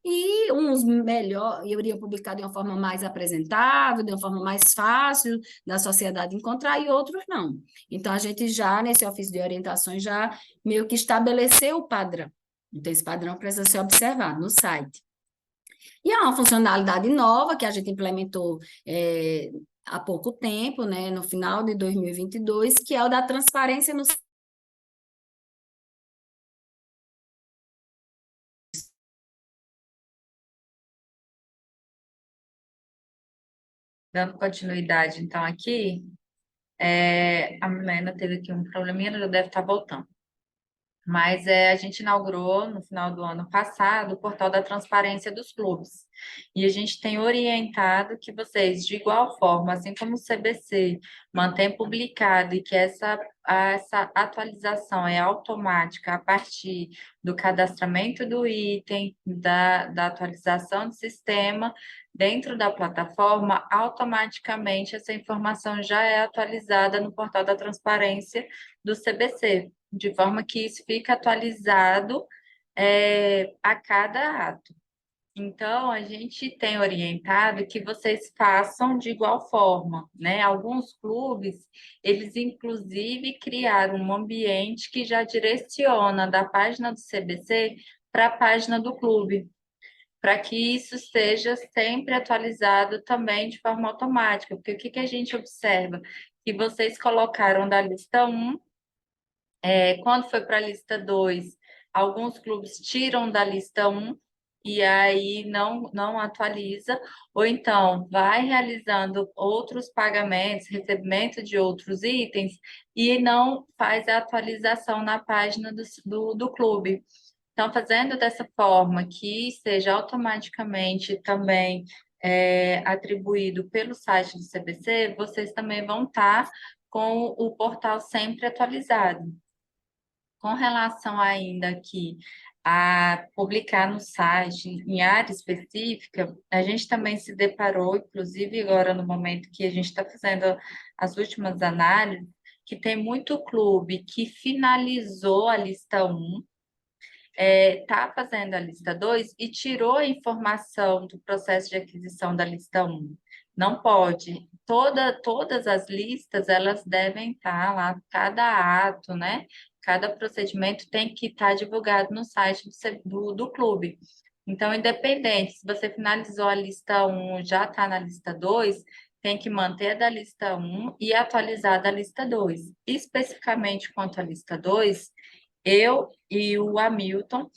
e uns melhor, iriam publicar de uma forma mais apresentável, de uma forma mais fácil da sociedade encontrar, e outros não. Então, a gente já, nesse ofício de orientações, já meio que estabeleceu o padrão. Então, esse padrão precisa ser observado no site. E é uma funcionalidade nova que a gente implementou há pouco tempo, né, no final de 2022, que é o da transparência no Dando continuidade, então, aqui, a Milena teve aqui um probleminha, ela já deve estar voltando. Mas a gente inaugurou no final do ano passado o portal da transparência dos clubes. E a gente tem orientado que vocês, de igual forma, assim como o CBC mantém publicado e que essa atualização é automática a partir do cadastramento do item, da atualização do sistema, dentro da plataforma, automaticamente essa informação já é atualizada no portal da transparência do CBC, de forma que isso fica atualizado a cada ato. Então, a gente tem orientado que vocês façam de igual forma, né? Alguns clubes, eles inclusive criaram um ambiente que já direciona da página do CBC para a página do clube, para que isso seja sempre atualizado também de forma automática, porque o que a gente observa? Que vocês colocaram da lista 1, quando foi para a lista 2, alguns clubes tiram da lista 1 e aí não atualiza, ou então vai realizando outros pagamentos, recebimento de outros itens e não faz a atualização na página do clube. Então, fazendo dessa forma que seja automaticamente também atribuído pelo site do CBC, vocês também vão estar com o portal sempre atualizado. Com relação ainda aqui a publicar no site em área específica, a gente também se deparou, inclusive agora no momento que a gente está fazendo as últimas análises, que tem muito clube que finalizou a lista 1, está fazendo a lista 2 e tirou a informação do processo de aquisição da lista 1. Não pode. Todas as listas, elas devem estar lá, cada ato, né? Cada procedimento tem que estar divulgado no site do clube. Então, independente, se você finalizou a lista 1, já está na lista 2, tem que manter a da lista 1 e atualizar a da lista 2. Especificamente quanto à lista 2, eu e o Hamilton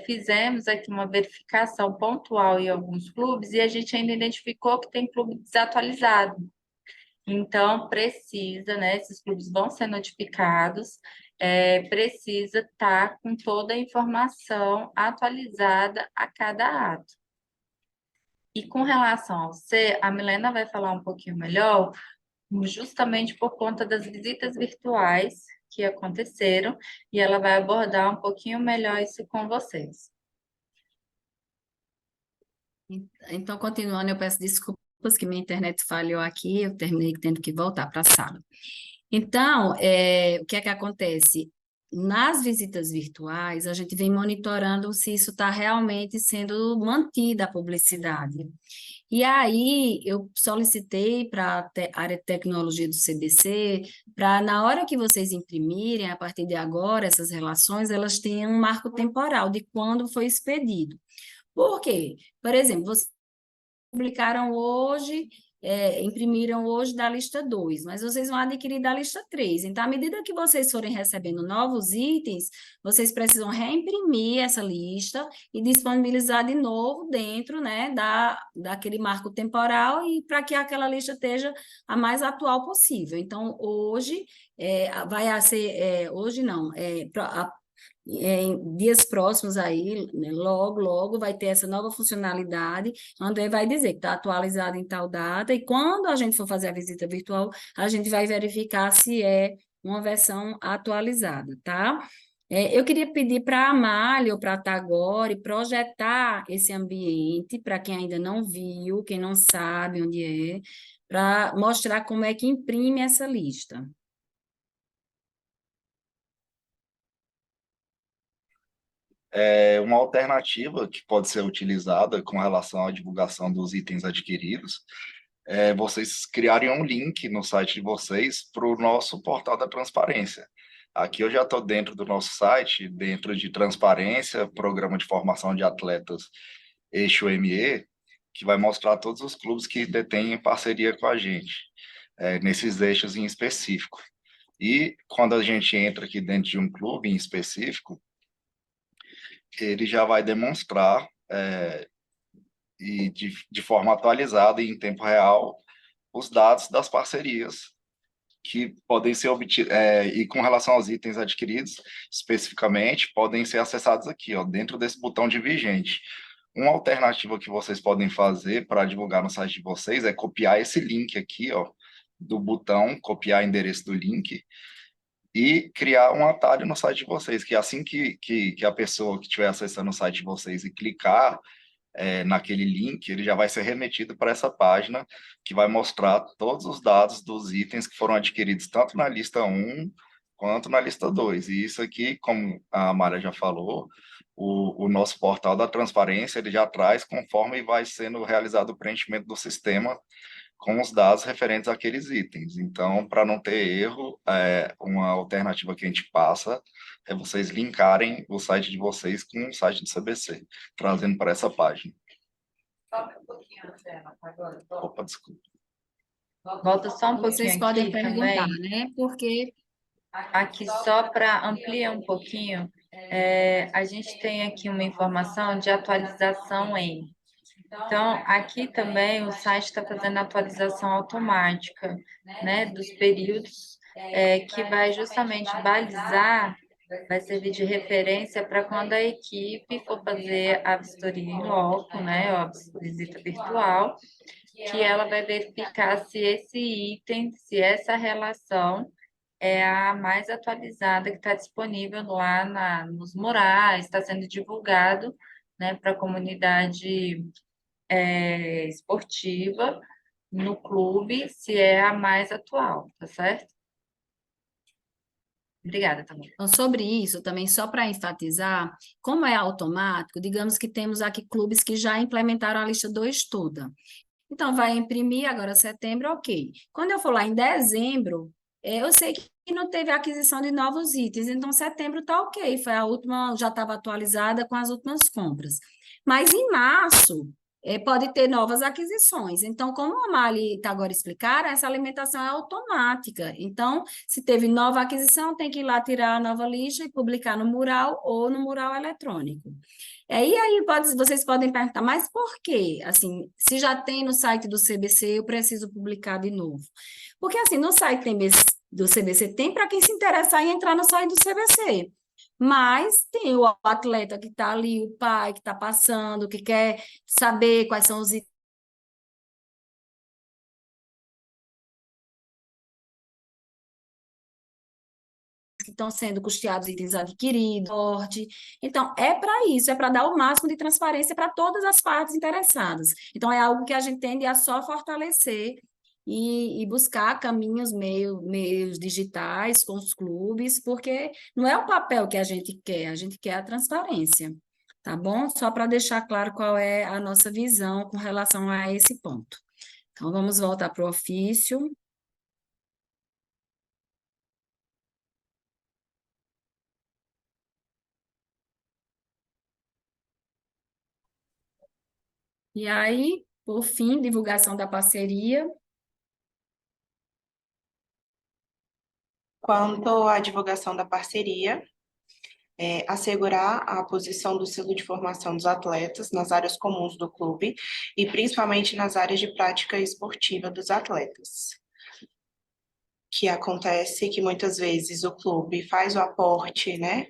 fizemos aqui uma verificação pontual em alguns clubes e a gente ainda identificou que tem clube desatualizado. Então, precisa, né? Esses clubes vão ser notificados, precisa estar com toda a informação atualizada a cada ato. E com relação ao C, a Milena vai falar um pouquinho melhor, justamente por conta das visitas virtuais que aconteceram, e ela vai abordar um pouquinho melhor isso com vocês. Então, continuando, eu peço desculpas que minha internet falhou aqui, eu terminei tendo que voltar para a sala. Então, o que é que acontece? Nas visitas virtuais, a gente vem monitorando se isso está realmente sendo mantida a publicidade. E aí, eu solicitei para a área de tecnologia do CBC, para na hora que vocês imprimirem, a partir de agora, essas relações, elas tenham um marco temporal de quando foi expedido. Por quê? Por exemplo, vocês publicaram hoje, imprimiram hoje da lista 2, mas vocês vão adquirir da lista 3. Então, à medida que vocês forem recebendo novos itens, vocês precisam reimprimir essa lista e disponibilizar de novo dentro, né, daquele marco temporal e para que aquela lista esteja a mais atual possível. Então, hoje, vai ser, hoje não, em dias próximos aí, né, logo vai ter essa nova funcionalidade, onde vai dizer que está atualizado em tal data, e quando a gente for fazer a visita virtual, a gente vai verificar se é uma versão atualizada, tá? Eu queria pedir para a Amália ou para a Tagore projetar esse ambiente, para quem ainda não viu, quem não sabe onde é, para mostrar como é que imprime essa lista. Uma alternativa que pode ser utilizada com relação à divulgação dos itens adquiridos é vocês criarem um link no site de vocês para o nosso portal da transparência. Aqui eu já estou dentro do nosso site, dentro de transparência, programa de formação de atletas Eixo ME, que vai mostrar todos os clubes que detêm parceria com a gente, nesses eixos em específico. E quando a gente entra aqui dentro de um clube em específico, ele já vai demonstrar e de forma atualizada e em tempo real os dados das parcerias que podem ser obtidos, e com relação aos itens adquiridos, especificamente, podem ser acessados aqui, ó, dentro desse botão de vigente. Uma alternativa que vocês podem fazer para divulgar no site de vocês é copiar esse link aqui, ó, do botão, copiar o endereço do link e criar um atalho no site de vocês, que assim que a pessoa que estiver acessando o site de vocês e clicar naquele link, ele já vai ser remetido para essa página que vai mostrar todos os dados dos itens que foram adquiridos tanto na lista 1 quanto na lista 2. E isso aqui, como a Mara já falou, o nosso portal da transparência, ele já traz conforme vai sendo realizado o preenchimento do sistema com os dados referentes àqueles itens. Então, para não ter erro, uma alternativa que a gente passa é vocês linkarem o site de vocês com o site do CBC, trazendo para essa página. Sobe um pouquinho a tela agora. Opa, desculpa. Volta só um Vocês pouquinho podem aqui perguntar, também. né? Porque Aqui só para ampliar um pouquinho, a gente tem aqui uma informação de atualização em. Então, aqui também o site está fazendo atualização automática, né, dos períodos, que vai justamente balizar, vai servir de referência para quando a equipe for fazer a vistoria em loco, né, ou a visita virtual, que ela vai verificar se esse item, se essa relação é a mais atualizada que está disponível lá nos murais, está sendo divulgado, né, para a comunidade esportiva no clube, se é a mais atual, tá certo? Obrigada também. então, sobre isso, também só para enfatizar, como é automático, digamos que temos aqui clubes que já implementaram a lista 2 toda. Então, vai imprimir agora setembro, ok. Quando eu for lá em dezembro, eu sei que não teve aquisição de novos itens, então setembro está ok, foi a última, já estava atualizada com as últimas compras. Mas em março, pode ter novas aquisições. Então, como a Mali está agora explicando, essa alimentação é automática. Então, se teve nova aquisição, tem que ir lá tirar a nova lista e publicar no mural ou no mural eletrônico. E aí vocês podem perguntar, mas por quê? Assim, se já tem no site do CBC, eu preciso publicar de novo. Porque assim, no site do CBC tem para quem se interessar em entrar no site do CBC. Mas tem o atleta que está ali, o pai que está passando, que quer saber quais são os itens que estão sendo custeados, itens adquiridos, porte. Então, é para isso, é para dar o máximo de transparência para todas as partes interessadas. Então, é algo que a gente tende a só fortalecer e buscar caminhos, meios digitais com os clubes, porque não é o papel que a gente quer a transparência. Tá bom? Só para deixar claro qual é a nossa visão com relação a esse ponto. Então, vamos voltar para o ofício. E aí, por fim, divulgação da parceria. Quanto à divulgação da parceria, assegurar a posição do selo de formação dos atletas nas áreas comuns do clube e principalmente nas áreas de prática esportiva dos atletas. Que acontece que muitas vezes o clube faz o aporte, né,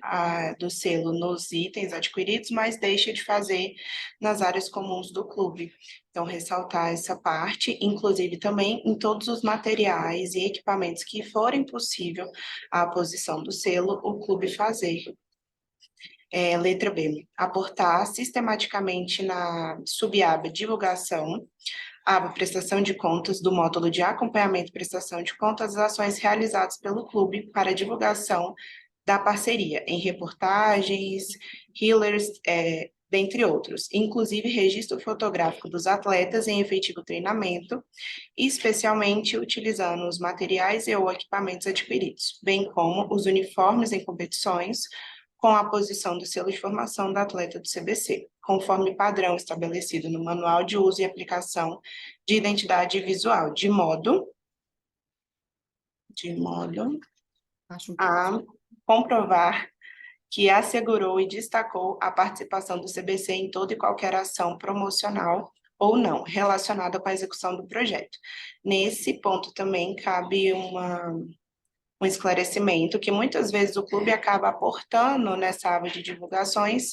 do selo nos itens adquiridos, mas deixa de fazer nas áreas comuns do clube. Então, ressaltar essa parte, inclusive também em todos os materiais e equipamentos que forem possível a posição do selo, o clube fazer. Letra B, aportar sistematicamente na subaba divulgação, aba prestação de contas do módulo de acompanhamento e prestação de contas das ações realizadas pelo clube para divulgação da parceria, em reportagens, healers, dentre outros, inclusive registro fotográfico dos atletas em efetivo treinamento, especialmente utilizando os materiais e ou equipamentos adquiridos, bem como os uniformes em competições, com a posição do selo de formação do atleta do CBC, conforme padrão estabelecido no Manual de Uso e Aplicação de Identidade Visual, de modo a comprovar que assegurou e destacou a participação do CBC em toda e qualquer ação promocional ou não, relacionada com a execução do projeto. Nesse ponto também cabe um esclarecimento que muitas vezes o clube acaba aportando nessa aba de divulgações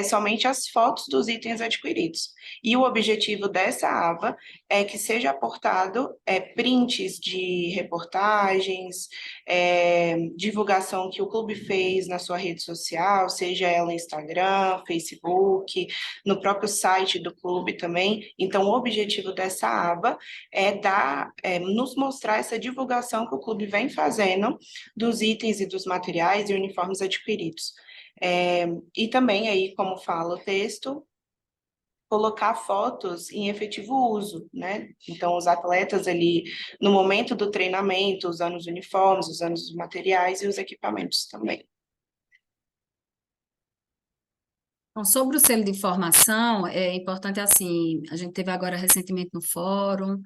somente as fotos dos itens adquiridos. E o objetivo dessa aba é que seja aportado prints de reportagens, divulgação que o clube fez na sua rede social, seja ela Instagram, Facebook, no próprio site do clube também. Então, o objetivo dessa aba é nos mostrar essa divulgação que o clube vem fazendo dos itens e dos materiais e uniformes adquiridos. E também aí, como fala o texto, colocar fotos em efetivo uso, né? Então, os atletas ali, no momento do treinamento, usando os uniformes, usando os materiais e os equipamentos também. Bom, sobre o selo de formação, é importante assim, a gente teve agora recentemente no fórum,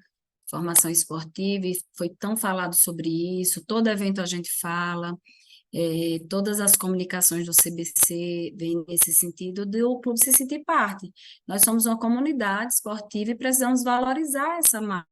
formação esportiva, e foi tão falado sobre isso, todo evento a gente fala, todas as comunicações do CBC vêm nesse sentido do clube se sentir parte. Nós somos uma comunidade esportiva e precisamos valorizar essa marca.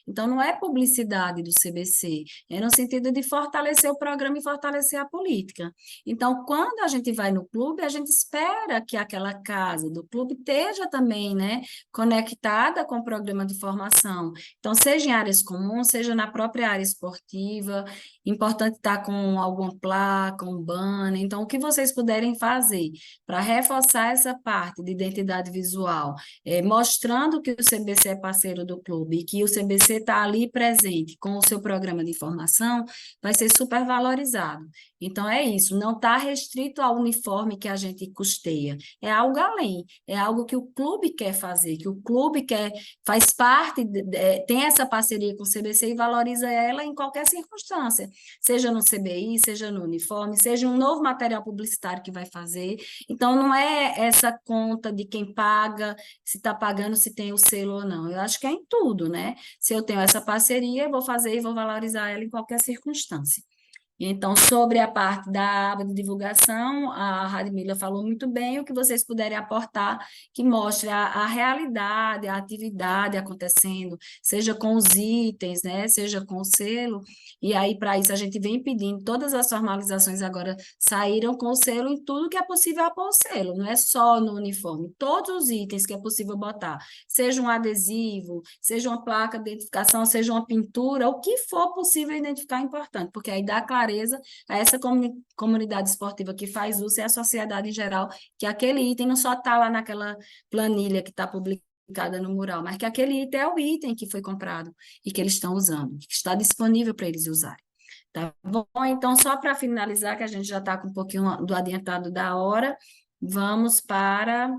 Então, não é publicidade do CBC, é no sentido de fortalecer o programa e fortalecer a política. Então, quando a gente vai no clube, a gente espera que aquela casa do clube esteja também, né, conectada com o programa de formação. Então, seja em áreas comuns, seja na própria área esportiva, importante estar com alguma placa, um banner. Então, o que vocês puderem fazer para reforçar essa parte de identidade visual, mostrando que o CBC é parceiro do clube e que o CBC está ali presente com o seu programa de formação, vai ser super valorizado. Então, é isso, não está restrito ao uniforme que a gente custeia, é algo além, é algo que o clube quer fazer, que o clube faz parte, tem essa parceria com o CBC e valoriza ela em qualquer circunstância, seja no CBI, seja no uniforme, seja um novo material publicitário que vai fazer. Então, não é essa conta de quem paga, se está pagando, se tem o selo ou não. Eu acho que é em tudo, né? Se eu tenho essa parceria, eu vou fazer e vou valorizar ela em qualquer circunstância. Então, sobre a parte da aba de divulgação, a Radmila falou muito bem, o que vocês puderem aportar, que mostre a realidade, a atividade acontecendo, seja com os itens, né, seja com o selo, e aí, para isso, a gente vem pedindo, todas as formalizações agora saíram com o selo em tudo que é possível pôr o selo, não é só no uniforme, todos os itens que é possível botar, seja um adesivo, seja uma placa de identificação, seja uma pintura, o que for possível identificar é importante, porque aí dá clareza a essa comunidade esportiva que faz uso e a sociedade em geral, que aquele item não só está lá naquela planilha que está publicada no mural, mas que aquele item é o item que foi comprado e que eles estão usando, que está disponível para eles usarem. Tá bom? Então, só para finalizar, que a gente já está com um pouquinho do adiantado da hora, vamos para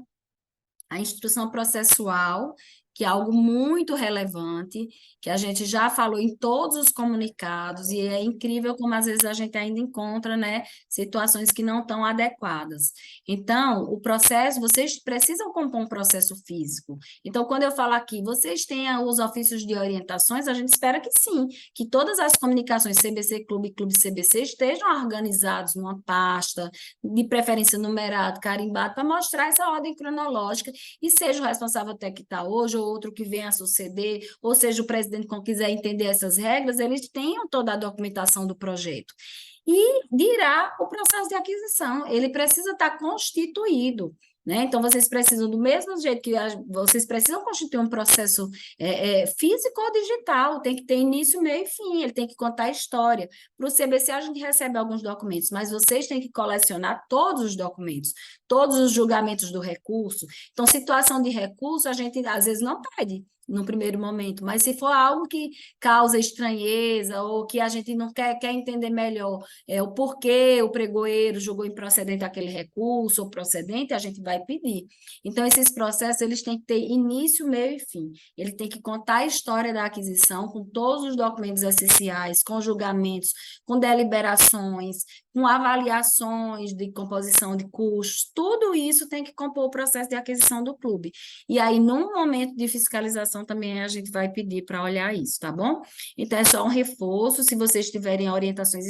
a instrução processual, que é algo muito relevante, que a gente já falou em todos os comunicados, e é incrível como às vezes a gente ainda encontra, né, situações que não estão adequadas. Então, o processo, vocês precisam compor um processo físico. Então, quando eu falo aqui, vocês têm os ofícios de orientações, a gente espera que sim, que todas as comunicações CBC Clube e Clube CBC estejam organizados numa pasta, de preferência numerado, carimbado, para mostrar essa ordem cronológica, e seja o responsável até que está hoje, ou outro que venha a suceder, ou seja o presidente que quiser entender essas regras, eles tenham toda a documentação do projeto. E dirá o processo de aquisição, ele precisa estar constituído, né? Então, vocês precisam, do mesmo jeito que vocês precisam constituir um processo físico ou digital, tem que ter início, meio e fim, ele tem que contar a história. Para o CBC, a gente recebe alguns documentos, mas vocês têm que colecionar todos os documentos, todos os julgamentos do recurso. Então, situação de recurso, a gente às vezes não pede, no primeiro momento, mas se for algo que causa estranheza ou que a gente não quer entender melhor o porquê o pregoeiro julgou improcedente aquele recurso ou procedente, a gente vai pedir. Então, esses processos, eles têm que ter início, meio e fim. Ele tem que contar a história da aquisição com todos os documentos essenciais, com julgamentos, com deliberações, com avaliações de composição de custos, tudo isso tem que compor o processo de aquisição do clube. E aí, num momento de fiscalização, também a gente vai pedir para olhar isso, tá bom? Então, é só um reforço. Se vocês tiverem orientações,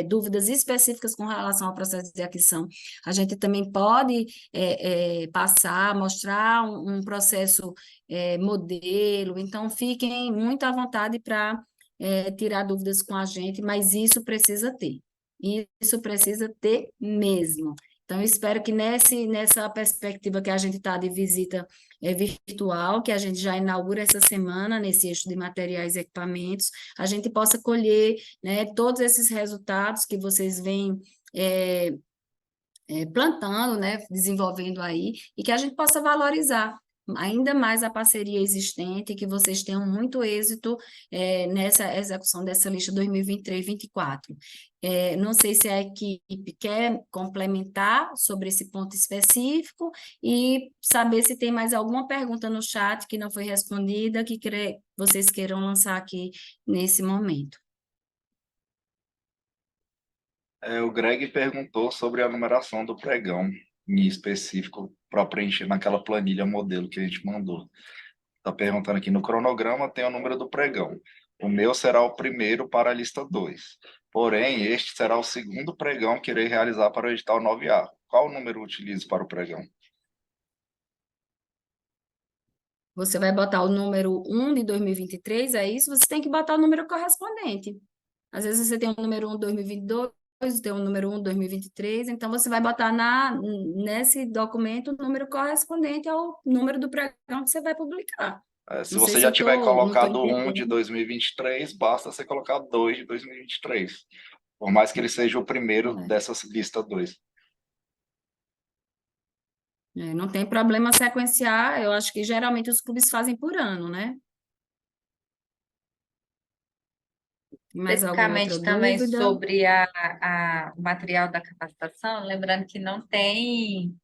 dúvidas específicas com relação ao processo de aquisição, a gente também pode passar, mostrar um processo modelo. Então, fiquem muito à vontade para tirar dúvidas com a gente, mas isso precisa ter. Isso precisa ter mesmo. Então, eu espero que nessa perspectiva que a gente está de visita virtual, que a gente já inaugura essa semana, nesse eixo de materiais e equipamentos, a gente possa colher, né, todos esses resultados que vocês vêm plantando, né, desenvolvendo aí, e que a gente possa valorizar ainda mais a parceria existente, e que vocês tenham muito êxito nessa execução dessa lista 2023-24. Não sei se a equipe quer complementar sobre esse ponto específico e saber se tem mais alguma pergunta no chat que não foi respondida, que vocês queiram lançar aqui nesse momento. O Greg perguntou sobre a numeração do pregão, em específico, para preencher naquela planilha modelo que a gente mandou. Está perguntando aqui, no cronograma tem o número do pregão. O meu será o primeiro para a lista 2. Porém, este será o segundo pregão que irei realizar para o edital 9A. Qual número utilizo para o pregão? Você vai botar o número 1 de 2023, é isso? Você tem que botar o número correspondente. Às vezes você tem o número 1 de 2022, tem o número 1 de 2023, então você vai botar nesse documento o número correspondente ao número do pregão que você vai publicar. Se Não sei você se já eu tiver não estou colocado 1 de entendendo. 2023, basta você colocar 2 de 2023. Por mais que ele seja o primeiro É. dessa lista 2. Não tem problema sequenciar, eu acho que geralmente os clubes fazem por ano, né? Tem mais alguma outra Especificamente também dúvida? sobre o material da capacitação, lembrando que não tem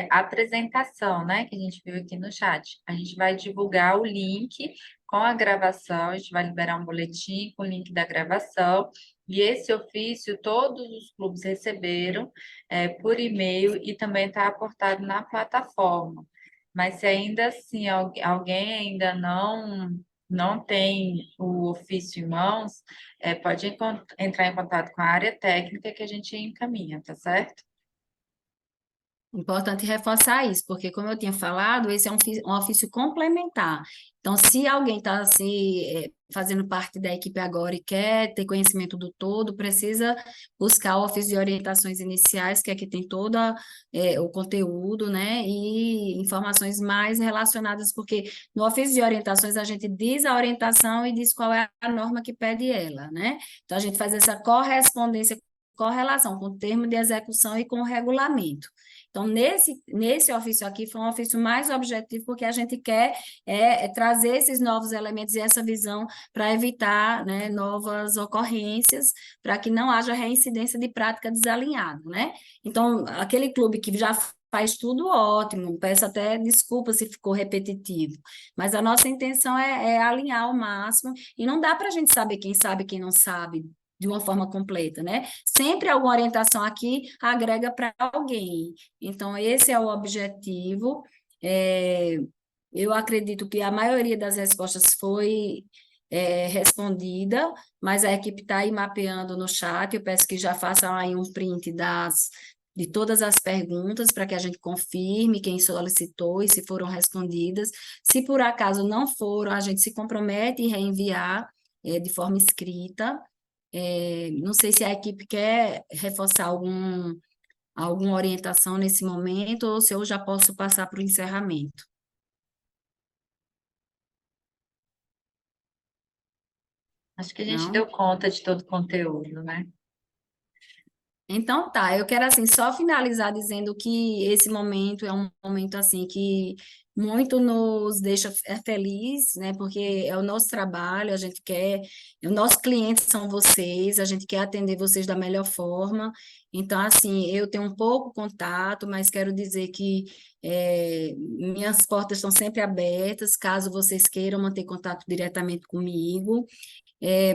apresentação, né, que a gente viu aqui no chat. A gente vai divulgar o link com a gravação, a gente vai liberar um boletim com o link da gravação, e esse ofício todos os clubes receberam por e-mail e também está aportado na plataforma. Mas se ainda assim alguém ainda não tem o ofício em mãos, pode entrar em contato com a área técnica que a gente encaminha, tá certo? Importante reforçar isso, porque, como eu tinha falado, esse é um ofício complementar. Então, se alguém está fazendo parte da equipe agora e quer ter conhecimento do todo, precisa buscar o ofício de orientações iniciais, que aqui tem todo o conteúdo, né, e informações mais relacionadas, porque no ofício de orientações a gente diz a orientação e diz qual é a norma que pede ela, né? Então, a gente faz essa correspondência, correlação com o termo de execução e com o regulamento. Então, nesse ofício aqui, foi um ofício mais objetivo, porque a gente quer trazer esses novos elementos e essa visão para evitar, né, novas ocorrências, para que não haja reincidência de prática desalinhada, né? Então, aquele clube que já faz tudo ótimo, peço até desculpa se ficou repetitivo, mas a nossa intenção é alinhar ao máximo, e não dá para a gente sabe, quem não sabe, de uma forma completa, né? Sempre alguma orientação aqui agrega para alguém. Então, esse é o objetivo. Eu acredito que a maioria das respostas foi respondida, mas a equipe está aí mapeando no chat. Eu peço que já façam aí um print de todas as perguntas para que a gente confirme quem solicitou e se foram respondidas. Se por acaso não foram, a gente se compromete em reenviar de forma escrita. Não sei se a equipe quer reforçar alguma orientação nesse momento ou se eu já posso passar para o encerramento. Acho que a gente Não? deu conta de todo o conteúdo, né? Então tá, eu quero assim só finalizar dizendo que esse momento é um momento assim que muito nos deixa feliz, né? Porque é o nosso trabalho, a gente quer, os nossos clientes são vocês, a gente quer atender vocês da melhor forma. Então assim, eu tenho um pouco contato, mas quero dizer que minhas portas estão sempre abertas, caso vocês queiram manter contato diretamente comigo.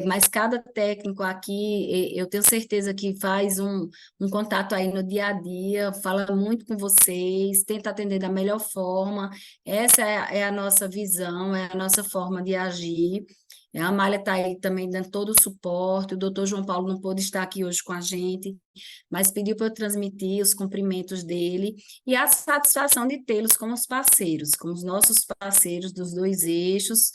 Mas cada técnico aqui, eu tenho certeza que faz um contato aí no dia a dia, fala muito com vocês, tenta atender da melhor forma. Essa é a nossa visão, é a nossa forma de agir. A Amália está aí também dando todo o suporte. O doutor João Paulo não pôde estar aqui hoje com a gente, mas pediu para eu transmitir os cumprimentos dele e a satisfação de tê-los como os parceiros, como os nossos parceiros dos dois eixos.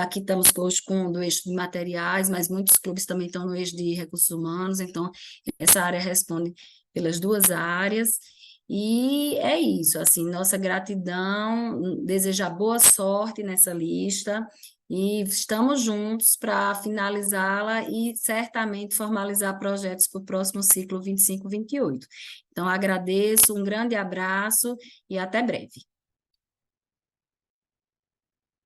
Aqui estamos hoje com o eixo de materiais, mas muitos clubes também estão no eixo de recursos humanos, então essa área responde pelas duas áreas. E é isso, assim, nossa gratidão, desejar boa sorte nessa lista e estamos juntos para finalizá-la e certamente formalizar projetos para o próximo ciclo 25-28. Então, agradeço, um grande abraço e até breve.